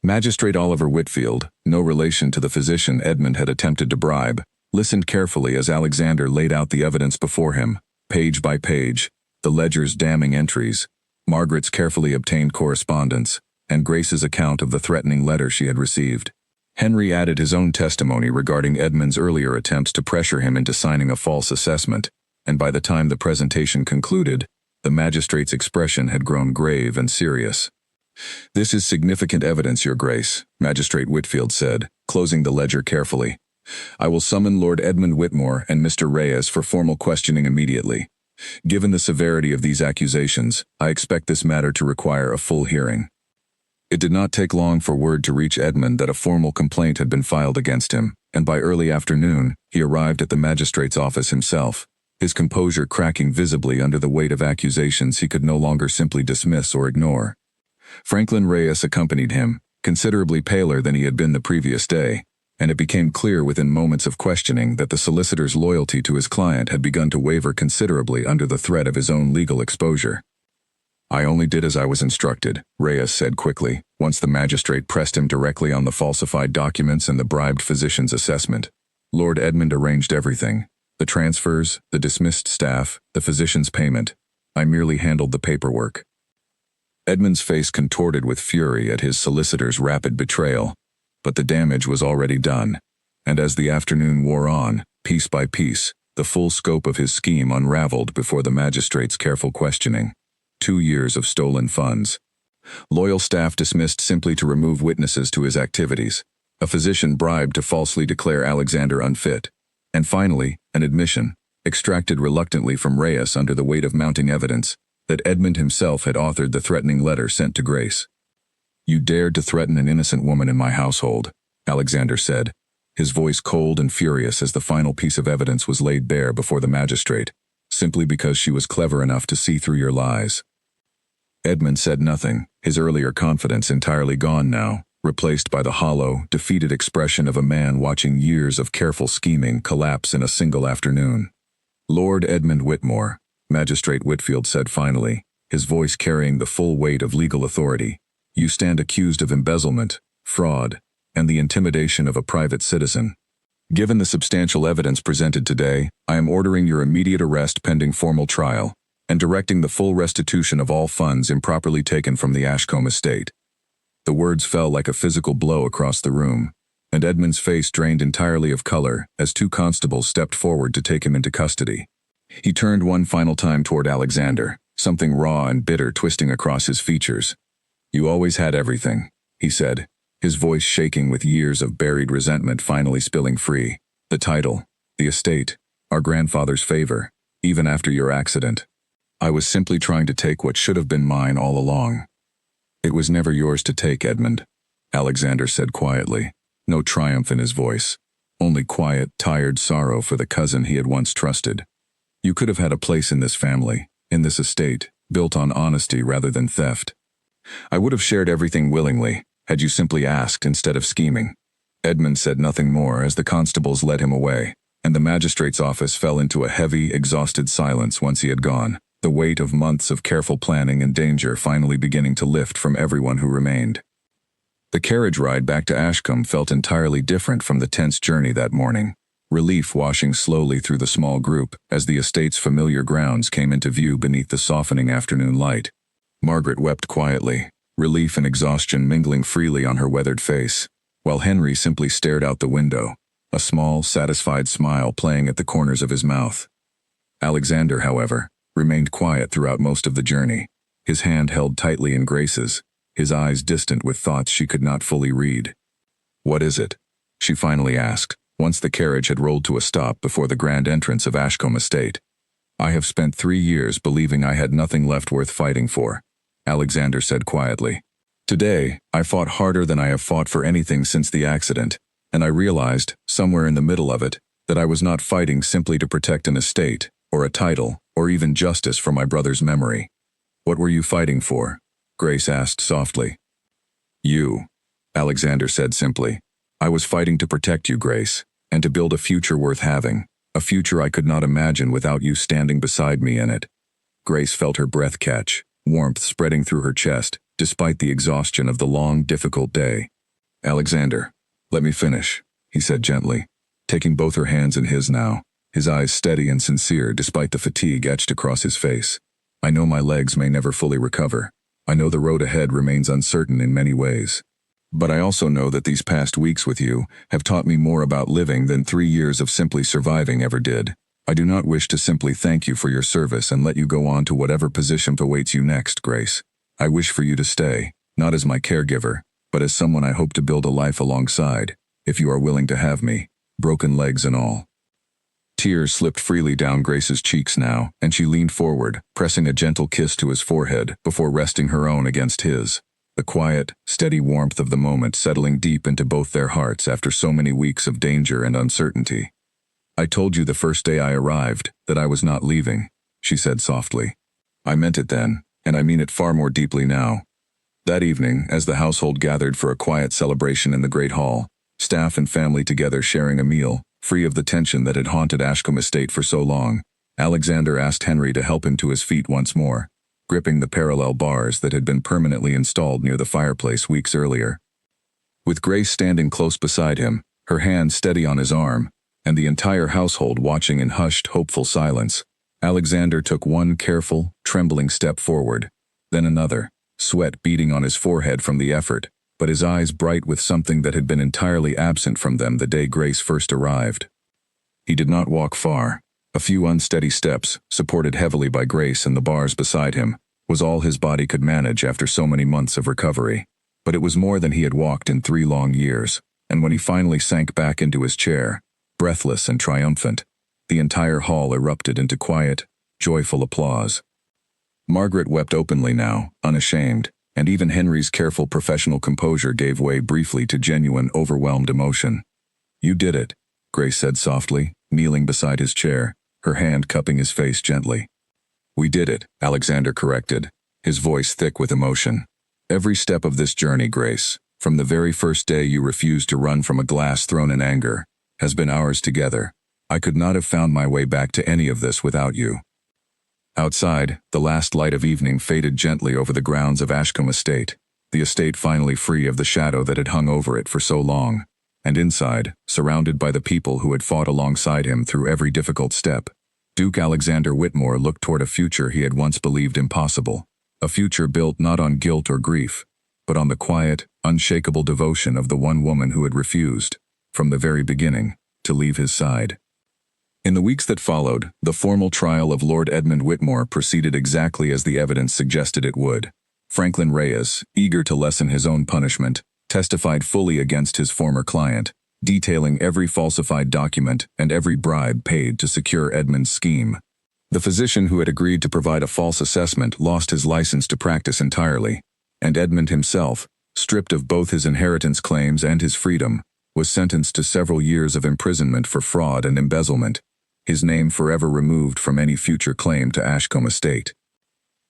A: Magistrate Oliver Whitfield, no relation to the physician Edmund had attempted to bribe, listened carefully as Alexander laid out the evidence before him, page by page, the ledger's damning entries, Margaret's carefully obtained correspondence, and Grace's account of the threatening letter she had received. Henry added his own testimony regarding Edmund's earlier attempts to pressure him into signing a false assessment, and by the time the presentation concluded, the magistrate's expression had grown grave and serious. "This is significant evidence, Your Grace," Magistrate Whitfield said, closing the ledger carefully. "I will summon Lord Edmund Whitmore and Mr. Reyes for formal questioning immediately. Given the severity of these accusations, I expect this matter to require a full hearing." It did not take long for word to reach Edmund that a formal complaint had been filed against him, and by early afternoon, he arrived at the magistrate's office himself, his composure cracking visibly under the weight of accusations he could no longer simply dismiss or ignore. Franklin Reyes accompanied him, considerably paler than he had been the previous day, and it became clear within moments of questioning that the solicitor's loyalty to his client had begun to waver considerably under the threat of his own legal exposure. "I only did as I was instructed," Reyes said quickly, once the magistrate pressed him directly on the falsified documents and the bribed physician's assessment. "Lord Edmund arranged everything. The transfers, the dismissed staff, the physician's payment. I merely handled the paperwork." Edmund's face contorted with fury at his solicitor's rapid betrayal, but the damage was already done, and as the afternoon wore on, piece by piece, the full scope of his scheme unraveled before the magistrate's careful questioning. 2 years of stolen funds. Loyal staff dismissed simply to remove witnesses to his activities. A physician bribed to falsely declare Alexander unfit. And finally, an admission, extracted reluctantly from Reyes under the weight of mounting evidence, that Edmund himself had authored the threatening letter sent to Grace. "You dared to threaten an innocent woman in my household," Alexander said, his voice cold and furious as the final piece of evidence was laid bare before the magistrate, "simply because she was clever enough to see through your lies." Edmund said nothing, his earlier confidence entirely gone now, replaced by the hollow, defeated expression of a man watching years of careful scheming collapse in a single afternoon. "Lord Edmund Whitmore," Magistrate Whitfield said finally, his voice carrying the full weight of legal authority, "you stand accused of embezzlement, fraud, and the intimidation of a private citizen. Given the substantial evidence presented today, I am ordering your immediate arrest pending formal trial, and directing the full restitution of all funds improperly taken from the Ashcombe estate." The words fell like a physical blow across the room, and Edmund's face drained entirely of color as two constables stepped forward to take him into custody. He turned one final time toward Alexander, something raw and bitter twisting across his features. "You always had everything," he said, his voice shaking with years of buried resentment finally spilling free. "The title, the estate, our grandfather's favor, even after your accident. I was simply trying to take what should have been mine all along." "It was never yours to take, Edmund," Alexander said quietly, no triumph in his voice, only quiet, tired sorrow for the cousin he had once trusted. "You could have had a place in this family, in this estate, built on honesty rather than theft. I would have shared everything willingly, had you simply asked instead of scheming." Edmund said nothing more as the constables led him away, and the magistrate's office fell into a heavy, exhausted silence once he had gone, the weight of months of careful planning and danger finally beginning to lift from everyone who remained. The carriage ride back to Ashcombe felt entirely different from the tense journey that morning, relief washing slowly through the small group as the estate's familiar grounds came into view beneath the softening afternoon light. Margaret wept quietly, relief and exhaustion mingling freely on her weathered face, while Henry simply stared out the window, a small, satisfied smile playing at the corners of his mouth. Alexander, however, remained quiet throughout most of the journey, his hand held tightly in Grace's, his eyes distant with thoughts she could not fully read. "What is it?" she finally asked, once the carriage had rolled to a stop before the grand entrance of Ashcombe Estate. "I have spent 3 years believing I had nothing left worth fighting for," Alexander said quietly. "Today, I fought harder than I have fought for anything since the accident, and I realized, somewhere in the middle of it, that I was not fighting simply to protect an estate, or a title, or even justice for my brother's memory." "What were you fighting for?" Grace asked softly. "You," Alexander said simply. "I was fighting to protect you, Grace, and to build a future worth having, a future I could not imagine without you standing beside me in it." Grace felt her breath catch, warmth spreading through her chest, despite the exhaustion of the long, difficult day. "Alexander, let me finish," he said gently, taking both her hands in his now, his eyes steady and sincere despite the fatigue etched across his face. "I know my legs may never fully recover. I know the road ahead remains uncertain in many ways. But I also know that these past weeks with you have taught me more about living than 3 years of simply surviving ever did. I do not wish to simply thank you for your service and let you go on to whatever position awaits you next, Grace. I wish for you to stay, not as my caregiver, but as someone I hope to build a life alongside, if you are willing to have me, broken legs and all." Tears slipped freely down Grace's cheeks now, and she leaned forward, pressing a gentle kiss to his forehead before resting her own against his, the quiet, steady warmth of the moment settling deep into both their hearts after so many weeks of danger and uncertainty. "I told you the first day I arrived that I was not leaving," she said softly. "I meant it then, and I mean it far more deeply now." That evening, as the household gathered for a quiet celebration in the great hall, staff and family together sharing a meal, free of the tension that had haunted Ashcombe Estate for so long, Alexander asked Henry to help him to his feet once more, gripping the parallel bars that had been permanently installed near the fireplace weeks earlier. With Grace standing close beside him, her hand steady on his arm, and the entire household watching in hushed, hopeful silence, Alexander took one careful, trembling step forward, then another, sweat beading on his forehead from the effort, but his eyes bright with something that had been entirely absent from them the day Grace first arrived. He did not walk far. A few unsteady steps, supported heavily by Grace and the bars beside him, was all his body could manage after so many months of recovery. But it was more than he had walked in 3 long years, and when he finally sank back into his chair, breathless and triumphant, the entire hall erupted into quiet, joyful applause. Margaret wept openly now, unashamed, and even Henry's careful professional composure gave way briefly to genuine, overwhelmed emotion. "You did it," Grace said softly, kneeling beside his chair, her hand cupping his face gently. "We did it," Alexander corrected, his voice thick with emotion. "Every step of this journey, Grace, from the very first day you refused to run from a glass thrown in anger, has been ours together. I could not have found my way back to any of this without you." Outside, the last light of evening faded gently over the grounds of Ashcombe Estate, the estate finally free of the shadow that had hung over it for so long, and inside, surrounded by the people who had fought alongside him through every difficult step, Duke Alexander Whitmore looked toward a future he had once believed impossible, a future built not on guilt or grief, but on the quiet, unshakable devotion of the one woman who had refused, from the very beginning, to leave his side. In the weeks that followed, the formal trial of Lord Edmund Whitmore proceeded exactly as the evidence suggested it would. Franklin Reyes, eager to lessen his own punishment, testified fully against his former client, detailing every falsified document and every bribe paid to secure Edmund's scheme. The physician who had agreed to provide a false assessment lost his license to practice entirely, and Edmund himself, stripped of both his inheritance claims and his freedom, was sentenced to several years of imprisonment for fraud and embezzlement, his name forever removed from any future claim to Ashcombe estate.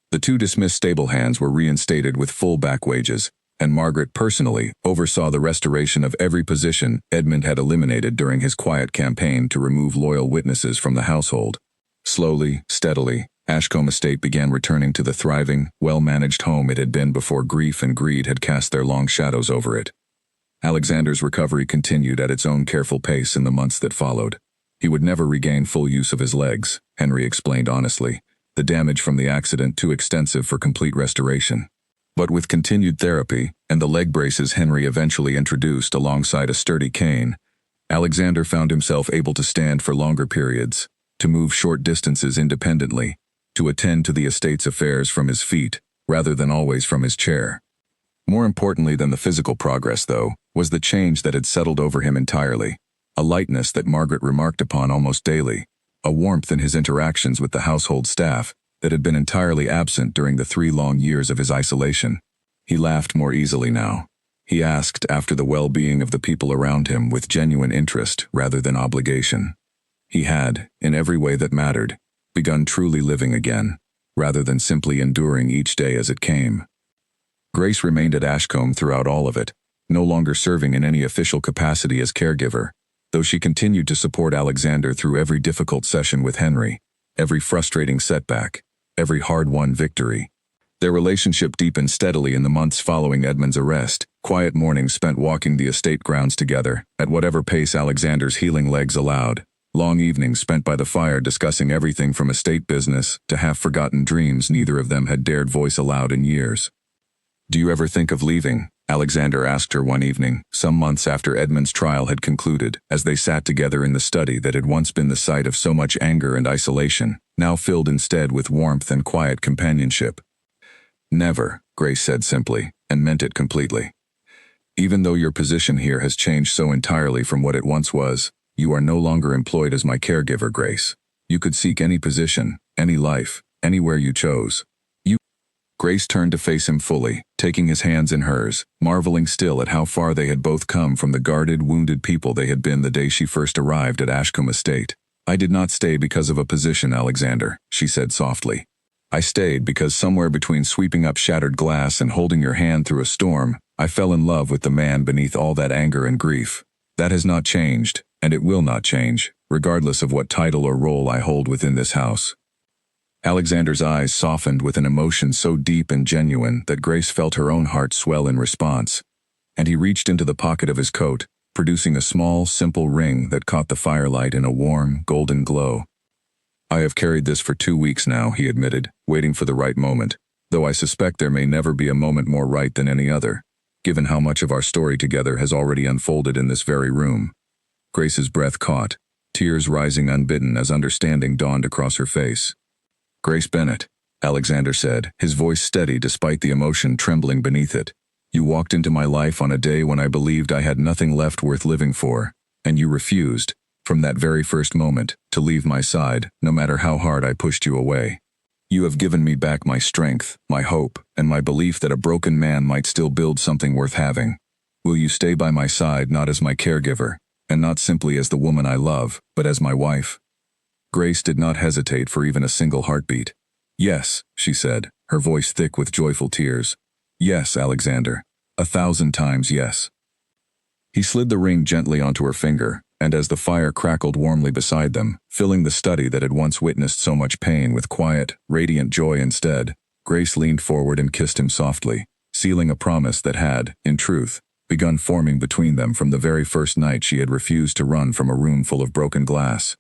A: The two dismissed stable hands were reinstated with full back wages, and Margaret personally oversaw the restoration of every position Edmund had eliminated during his quiet campaign to remove loyal witnesses from the household. Slowly, steadily, Ashcombe estate began returning to the thriving, well-managed home it had been before grief and greed had cast their long shadows over it. Alexander's recovery continued at its own careful pace in the months that followed. He would never regain full use of his legs, Henry explained honestly, the damage from the accident too extensive for complete restoration. But with continued therapy, and the leg braces Henry eventually introduced alongside a sturdy cane, Alexander found himself able to stand for longer periods, to move short distances independently, to attend to the estate's affairs from his feet, rather than always from his chair. More importantly than the physical progress, though, was the change that had settled over him entirely. A lightness that Margaret remarked upon almost daily, a warmth in his interactions with the household staff that had been entirely absent during the 3 long years of his isolation. He laughed more easily now. He asked after the well-being of the people around him with genuine interest rather than obligation. He had, in every way that mattered, begun truly living again, rather than simply enduring each day as it came. Grace remained at Ashcombe throughout all of it, no longer serving in any official capacity as caregiver, though she continued to support Alexander through every difficult session with Henry, every frustrating setback, every hard-won victory. Their relationship deepened steadily in the months following Edmund's arrest, quiet mornings spent walking the estate grounds together, at whatever pace Alexander's healing legs allowed, long evenings spent by the fire discussing everything from estate business to half-forgotten dreams neither of them had dared voice aloud in years. "Do you ever think of leaving?" Alexander asked her one evening, some months after Edmund's trial had concluded, as they sat together in the study that had once been the site of so much anger and isolation, now filled instead with warmth and quiet companionship. "Never," Grace said simply, and meant it completely. "Even though your position here has changed so entirely from what it once was, you are no longer employed as my caregiver, Grace. You could seek any position, any life, anywhere you chose. Grace turned to face him fully, taking his hands in hers, marveling still at how far they had both come from the guarded, wounded people they had been the day she first arrived at Ashcombe estate. "I did not stay because of a position, Alexander," she said softly. "I stayed because somewhere between sweeping up shattered glass and holding your hand through a storm, I fell in love with the man beneath all that anger and grief. That has not changed, and it will not change, regardless of what title or role I hold within this house." Alexander's eyes softened with an emotion so deep and genuine that Grace felt her own heart swell in response, and he reached into the pocket of his coat, producing a small, simple ring that caught the firelight in a warm, golden glow. "I have carried this for 2 weeks now," he admitted, waiting for the right moment, though I suspect there may never be a moment more right than any other, given how much of our story together has already unfolded in this very room. Grace's breath caught, tears rising unbidden as understanding dawned across her face. "Grace Bennet," Alexander said, his voice steady despite the emotion trembling beneath it. "You walked into my life on a day when I believed I had nothing left worth living for, and you refused, from that very first moment, to leave my side, no matter how hard I pushed you away. You have given me back my strength, my hope, and my belief that a broken man might still build something worth having. Will you stay by my side not as my caregiver, and not simply as the woman I love, but as my wife?" Grace did not hesitate for even a single heartbeat. "Yes," she said, her voice thick with joyful tears. "Yes, Alexander. 1,000 times yes." He slid the ring gently onto her finger, and as the fire crackled warmly beside them, filling the study that had once witnessed so much pain with quiet, radiant joy instead, Grace leaned forward and kissed him softly, sealing a promise that had, in truth, begun forming between them from the very first night she had refused to run from a room full of broken glass.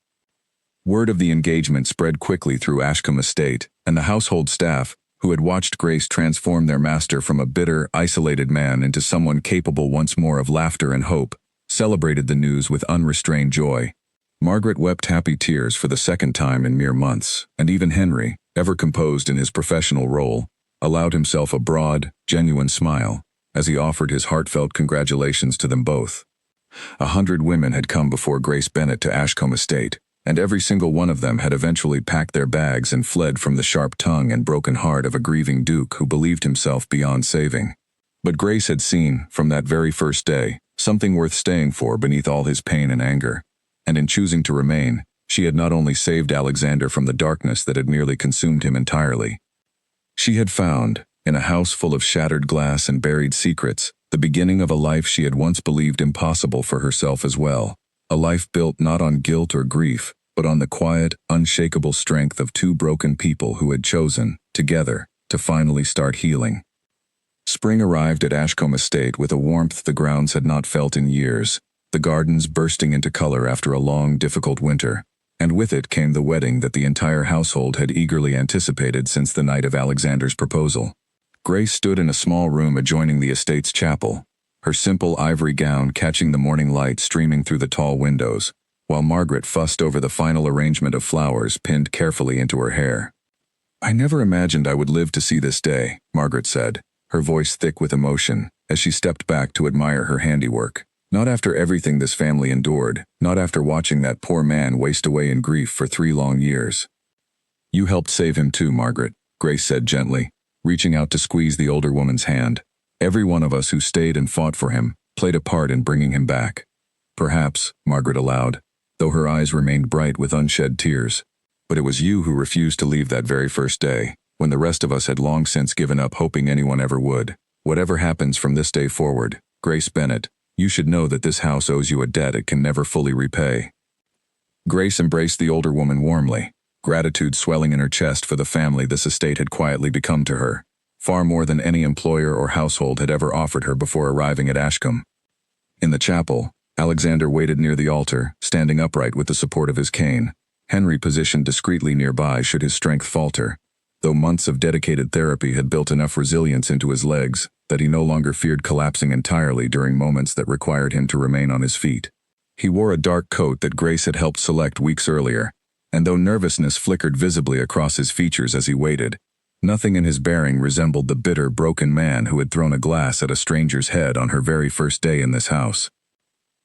A: Word of the engagement spread quickly through Ashcombe estate, and the household staff, who had watched Grace transform their master from a bitter, isolated man into someone capable once more of laughter and hope, celebrated the news with unrestrained joy. Margaret wept happy tears for the second time in mere months, and even Henry, ever composed in his professional role, allowed himself a broad, genuine smile as he offered his heartfelt congratulations to them both. 100 women had come before Grace Bennet to Ashcombe Estate, and every single one of them had eventually packed their bags and fled from the sharp tongue and broken heart of a grieving duke who believed himself beyond saving. But Grace had seen, from that very first day, something worth staying for beneath all his pain and anger. And in choosing to remain, she had not only saved Alexander from the darkness that had nearly consumed him entirely. She had found, in a house full of shattered glass and buried secrets, the beginning of a life she had once believed impossible for herself as well. A life built not on guilt or grief, but on the quiet, unshakable strength of two broken people who had chosen, together, to finally start healing. Spring arrived at Ashcombe Estate with a warmth the grounds had not felt in years, the gardens bursting into color after a long, difficult winter, and with it came the wedding that the entire household had eagerly anticipated since the night of Alexander's proposal. Grace stood in a small room adjoining the estate's chapel, her simple ivory gown catching the morning light streaming through the tall windows, while Margaret fussed over the final arrangement of flowers pinned carefully into her hair. "I never imagined I would live to see this day," Margaret said, her voice thick with emotion, as she stepped back to admire her handiwork. "Not after everything this family endured, not after watching that poor man waste away in grief for 3 long years." "You helped save him too, Margaret," Grace said gently, reaching out to squeeze the older woman's hand. "Every one of us who stayed and fought for him played a part in bringing him back." "Perhaps," Margaret allowed, though her eyes remained bright with unshed tears. "But it was you who refused to leave that very first day, when the rest of us had long since given up hoping anyone ever would. Whatever happens from this day forward, Grace Bennet, you should know that this house owes you a debt it can never fully repay." Grace embraced the older woman warmly, gratitude swelling in her chest for the family this estate had quietly become to her, far more than any employer or household had ever offered her before arriving at Ashcombe. In the chapel, Alexander waited near the altar, standing upright with the support of his cane, Henry positioned discreetly nearby should his strength falter, though months of dedicated therapy had built enough resilience into his legs that he no longer feared collapsing entirely during moments that required him to remain on his feet. He wore a dark coat that Grace had helped select weeks earlier, and though nervousness flickered visibly across his features as he waited, nothing in his bearing resembled the bitter, broken man who had thrown a glass at a stranger's head on her very first day in this house.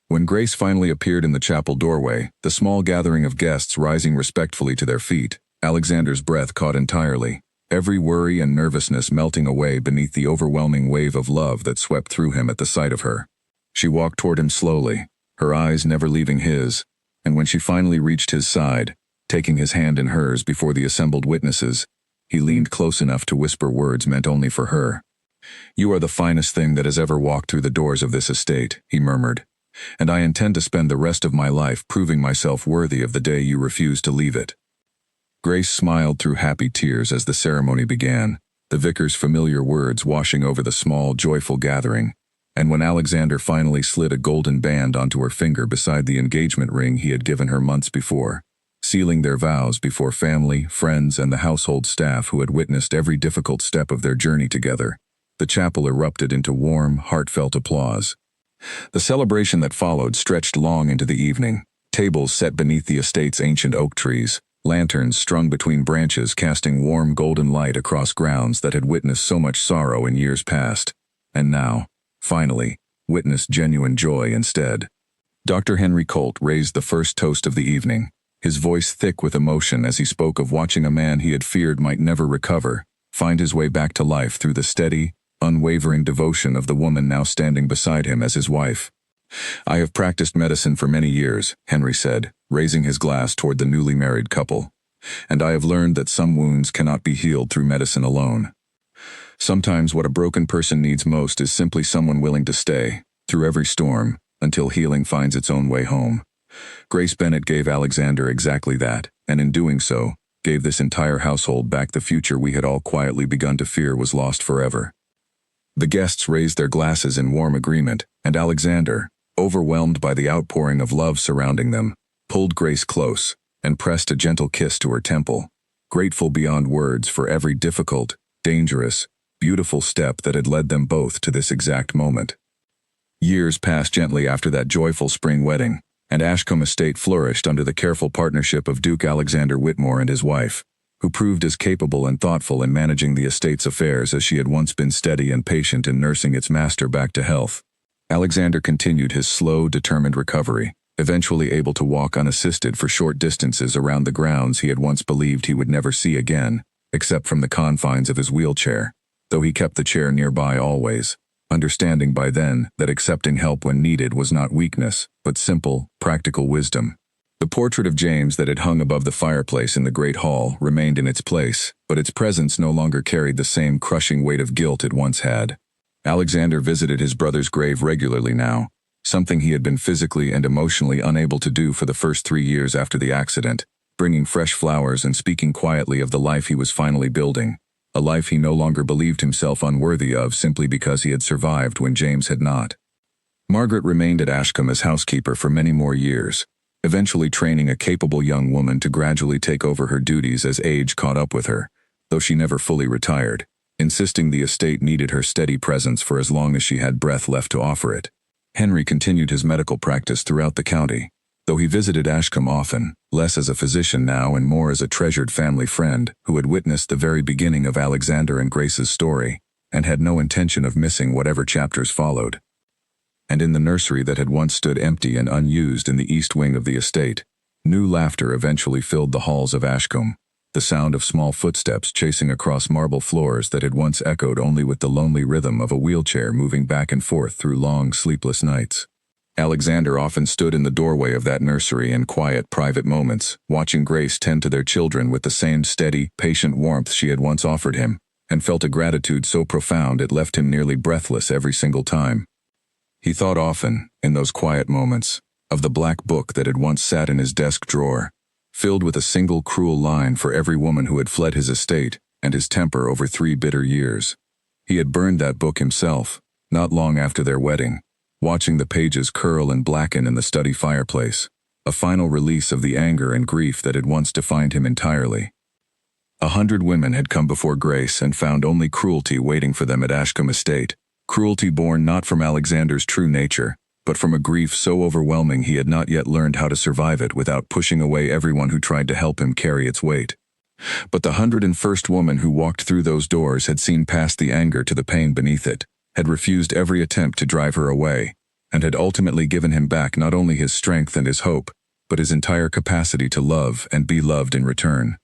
A: When Grace finally appeared in the chapel doorway, the small gathering of guests rising respectfully to their feet, Alexander's breath caught entirely, every worry and nervousness melting away beneath the overwhelming wave of love that swept through him at the sight of her. She walked toward him slowly, her eyes never leaving his, and when she finally reached his side, taking his hand in hers before the assembled witnesses, he leaned close enough to whisper words meant only for her. "You are the finest thing that has ever walked through the doors of this estate," he murmured, "and I intend to spend the rest of my life proving myself worthy of the day you refuse to leave it." Grace smiled through happy tears as the ceremony began, the vicar's familiar words washing over the small, joyful gathering, and when Alexander finally slid a golden band onto her finger beside the engagement ring he had given her months before, sealing their vows before family, friends, and the household staff who had witnessed every difficult step of their journey together, the chapel erupted into warm, heartfelt applause. The celebration that followed stretched long into the evening, tables set beneath the estate's ancient oak trees, lanterns strung between branches casting warm golden light across grounds that had witnessed so much sorrow in years past, and now, finally, witnessed genuine joy instead. Dr. Henry Colt raised the first toast of the evening, his voice thick with emotion as he spoke of watching a man he had feared might never recover, find his way back to life through the steady, unwavering devotion of the woman now standing beside him as his wife. "I have practiced medicine for many years," Henry said, raising his glass toward the newly married couple, "and I have learned that some wounds cannot be healed through medicine alone. Sometimes what a broken person needs most is simply someone willing to stay, through every storm, until healing finds its own way home." Grace Bennet gave Alexander exactly that, and in doing so, gave this entire household back the future we had all quietly begun to fear was lost forever. The guests raised their glasses in warm agreement, and Alexander, overwhelmed by the outpouring of love surrounding them, pulled Grace close and pressed a gentle kiss to her temple, grateful beyond words for every difficult, dangerous, beautiful step that had led them both to this exact moment. Years passed gently after that joyful spring wedding, and Ashcombe Estate flourished under the careful partnership of Duke Alexander Whitmore and his wife, who proved as capable and thoughtful in managing the estate's affairs as she had once been steady and patient in nursing its master back to health. Alexander continued his slow, determined recovery, eventually able to walk unassisted for short distances around the grounds he had once believed he would never see again, except from the confines of his wheelchair, though he kept the chair nearby always, understanding by then that accepting help when needed was not weakness, but simple, practical wisdom. The portrait of James that had hung above the fireplace in the great hall remained in its place, but its presence no longer carried the same crushing weight of guilt it once had. Alexander visited his brother's grave regularly now, something he had been physically and emotionally unable to do for the first 3 years after the accident, bringing fresh flowers and speaking quietly of the life he was finally building, a life he no longer believed himself unworthy of simply because he had survived when James had not. Margaret remained at Ashcombe as housekeeper for many more years, eventually training a capable young woman to gradually take over her duties as age caught up with her, though she never fully retired, insisting the estate needed her steady presence for as long as she had breath left to offer it. Henry continued his medical practice throughout the county, though he visited Ashcombe often, less as a physician now and more as a treasured family friend who had witnessed the very beginning of Alexander and Grace's story, and had no intention of missing whatever chapters followed. And in the nursery that had once stood empty and unused in the east wing of the estate, new laughter eventually filled the halls of Ashcombe, the sound of small footsteps chasing across marble floors that had once echoed only with the lonely rhythm of a wheelchair moving back and forth through long, sleepless nights. Alexander often stood in the doorway of that nursery in quiet, private moments, watching Grace tend to their children with the same steady, patient warmth she had once offered him, and felt a gratitude so profound it left him nearly breathless every single time. He thought often, in those quiet moments, of the black book that had once sat in his desk drawer, filled with a single cruel line for every woman who had fled his estate and his temper over 3 bitter years. He had burned that book himself, not long after their wedding, watching the pages curl and blacken in the study fireplace, a final release of the anger and grief that had once defined him entirely. 100 women had come before Grace and found only cruelty waiting for them at Ashcombe Estate, cruelty born not from Alexander's true nature, but from a grief so overwhelming he had not yet learned how to survive it without pushing away everyone who tried to help him carry its weight. But the 101st woman who walked through those doors had seen past the anger to the pain beneath it, had refused every attempt to drive her away, and had ultimately given him back not only his strength and his hope, but his entire capacity to love and be loved in return.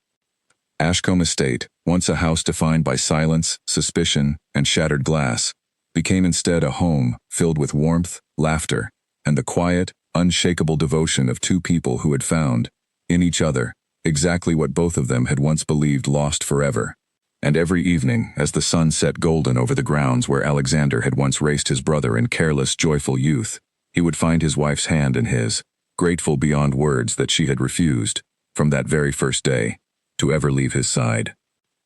A: Ashcombe Estate, once a house defined by silence, suspicion, and shattered glass, became instead a home filled with warmth, laughter, and the quiet, unshakable devotion of 2 people who had found, in each other, exactly what both of them had once believed lost forever. And every evening, as the sun set golden over the grounds where Alexander had once raced his brother in careless, joyful youth, he would find his wife's hand in his, grateful beyond words that she had refused, from that very first day, to ever leave his side.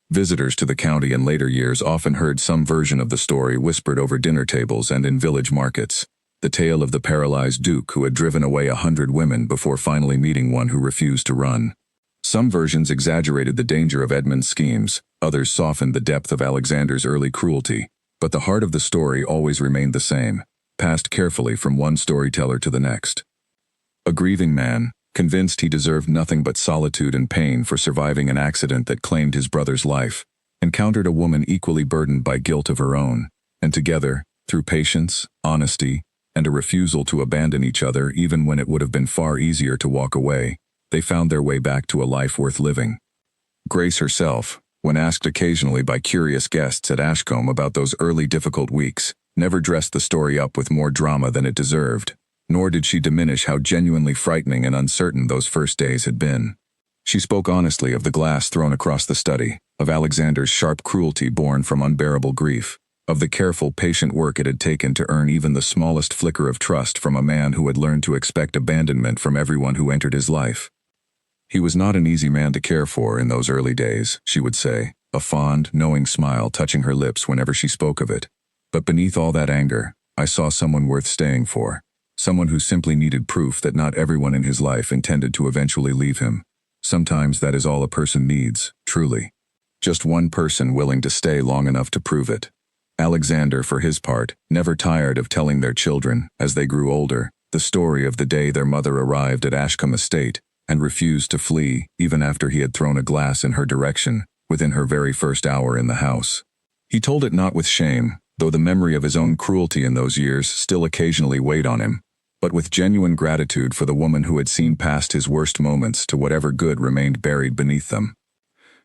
A: Visitors to the county in later years often heard some version of the story whispered over dinner tables and in village markets, the tale of the paralyzed duke who had driven away 100 women before finally meeting one who refused to run. Some versions exaggerated the danger of Edmund's schemes, others softened the depth of Alexander's early cruelty, but the heart of the story always remained the same, passed carefully from one storyteller to the next. A grieving man, convinced he deserved nothing but solitude and pain for surviving an accident that claimed his brother's life, encountered a woman equally burdened by guilt of her own, and together, through patience, honesty, and a refusal to abandon each other even when it would have been far easier to walk away, they found their way back to a life worth living. Grace herself, when asked occasionally by curious guests at Ashcombe about those early difficult weeks, never dressed the story up with more drama than it deserved, nor did she diminish how genuinely frightening and uncertain those first days had been. She spoke honestly of the glass thrown across the study, of Alexander's sharp cruelty born from unbearable grief, of the careful, patient work it had taken to earn even the smallest flicker of trust from a man who had learned to expect abandonment from everyone who entered his life. He was not an easy man to care for in those early days, she would say, a fond, knowing smile touching her lips whenever she spoke of it. But beneath all that anger, I saw someone worth staying for. Someone who simply needed proof that not everyone in his life intended to eventually leave him. Sometimes that is all a person needs, truly. Just one person willing to stay long enough to prove it. Alexander, for his part, never tired of telling their children, as they grew older, the story of the day their mother arrived at Ashcombe Estate and refused to flee even after he had thrown a glass in her direction within her very first hour in the house. He told it not with shame, though the memory of his own cruelty in those years still occasionally weighed on him, but with genuine gratitude for the woman who had seen past his worst moments to whatever good remained buried beneath them.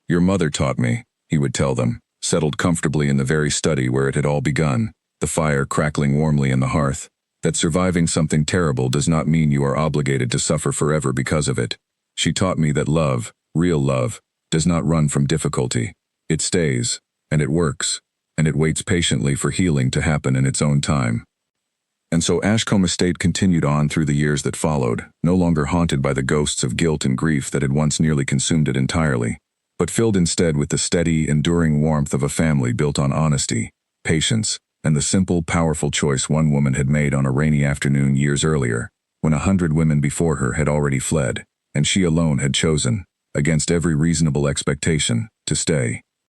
A: "Your mother taught me," he would tell them, settled comfortably in the very study where it had all begun, the fire crackling warmly in the hearth, that surviving something terrible does not mean you are obligated to suffer forever because of it. She taught me that love, real love, does not run from difficulty. It stays, and it works, and it waits patiently for healing to happen in its own time. And so Ashcombe Estate continued on through the years that followed, no longer haunted by the ghosts of guilt and grief that had once nearly consumed it entirely, but filled instead with the steady, enduring warmth of a family built on honesty, patience, and the simple, powerful choice one woman had made on a rainy afternoon years earlier, when 100 women before her had already fled, and she alone had chosen, against every reasonable expectation, to stay.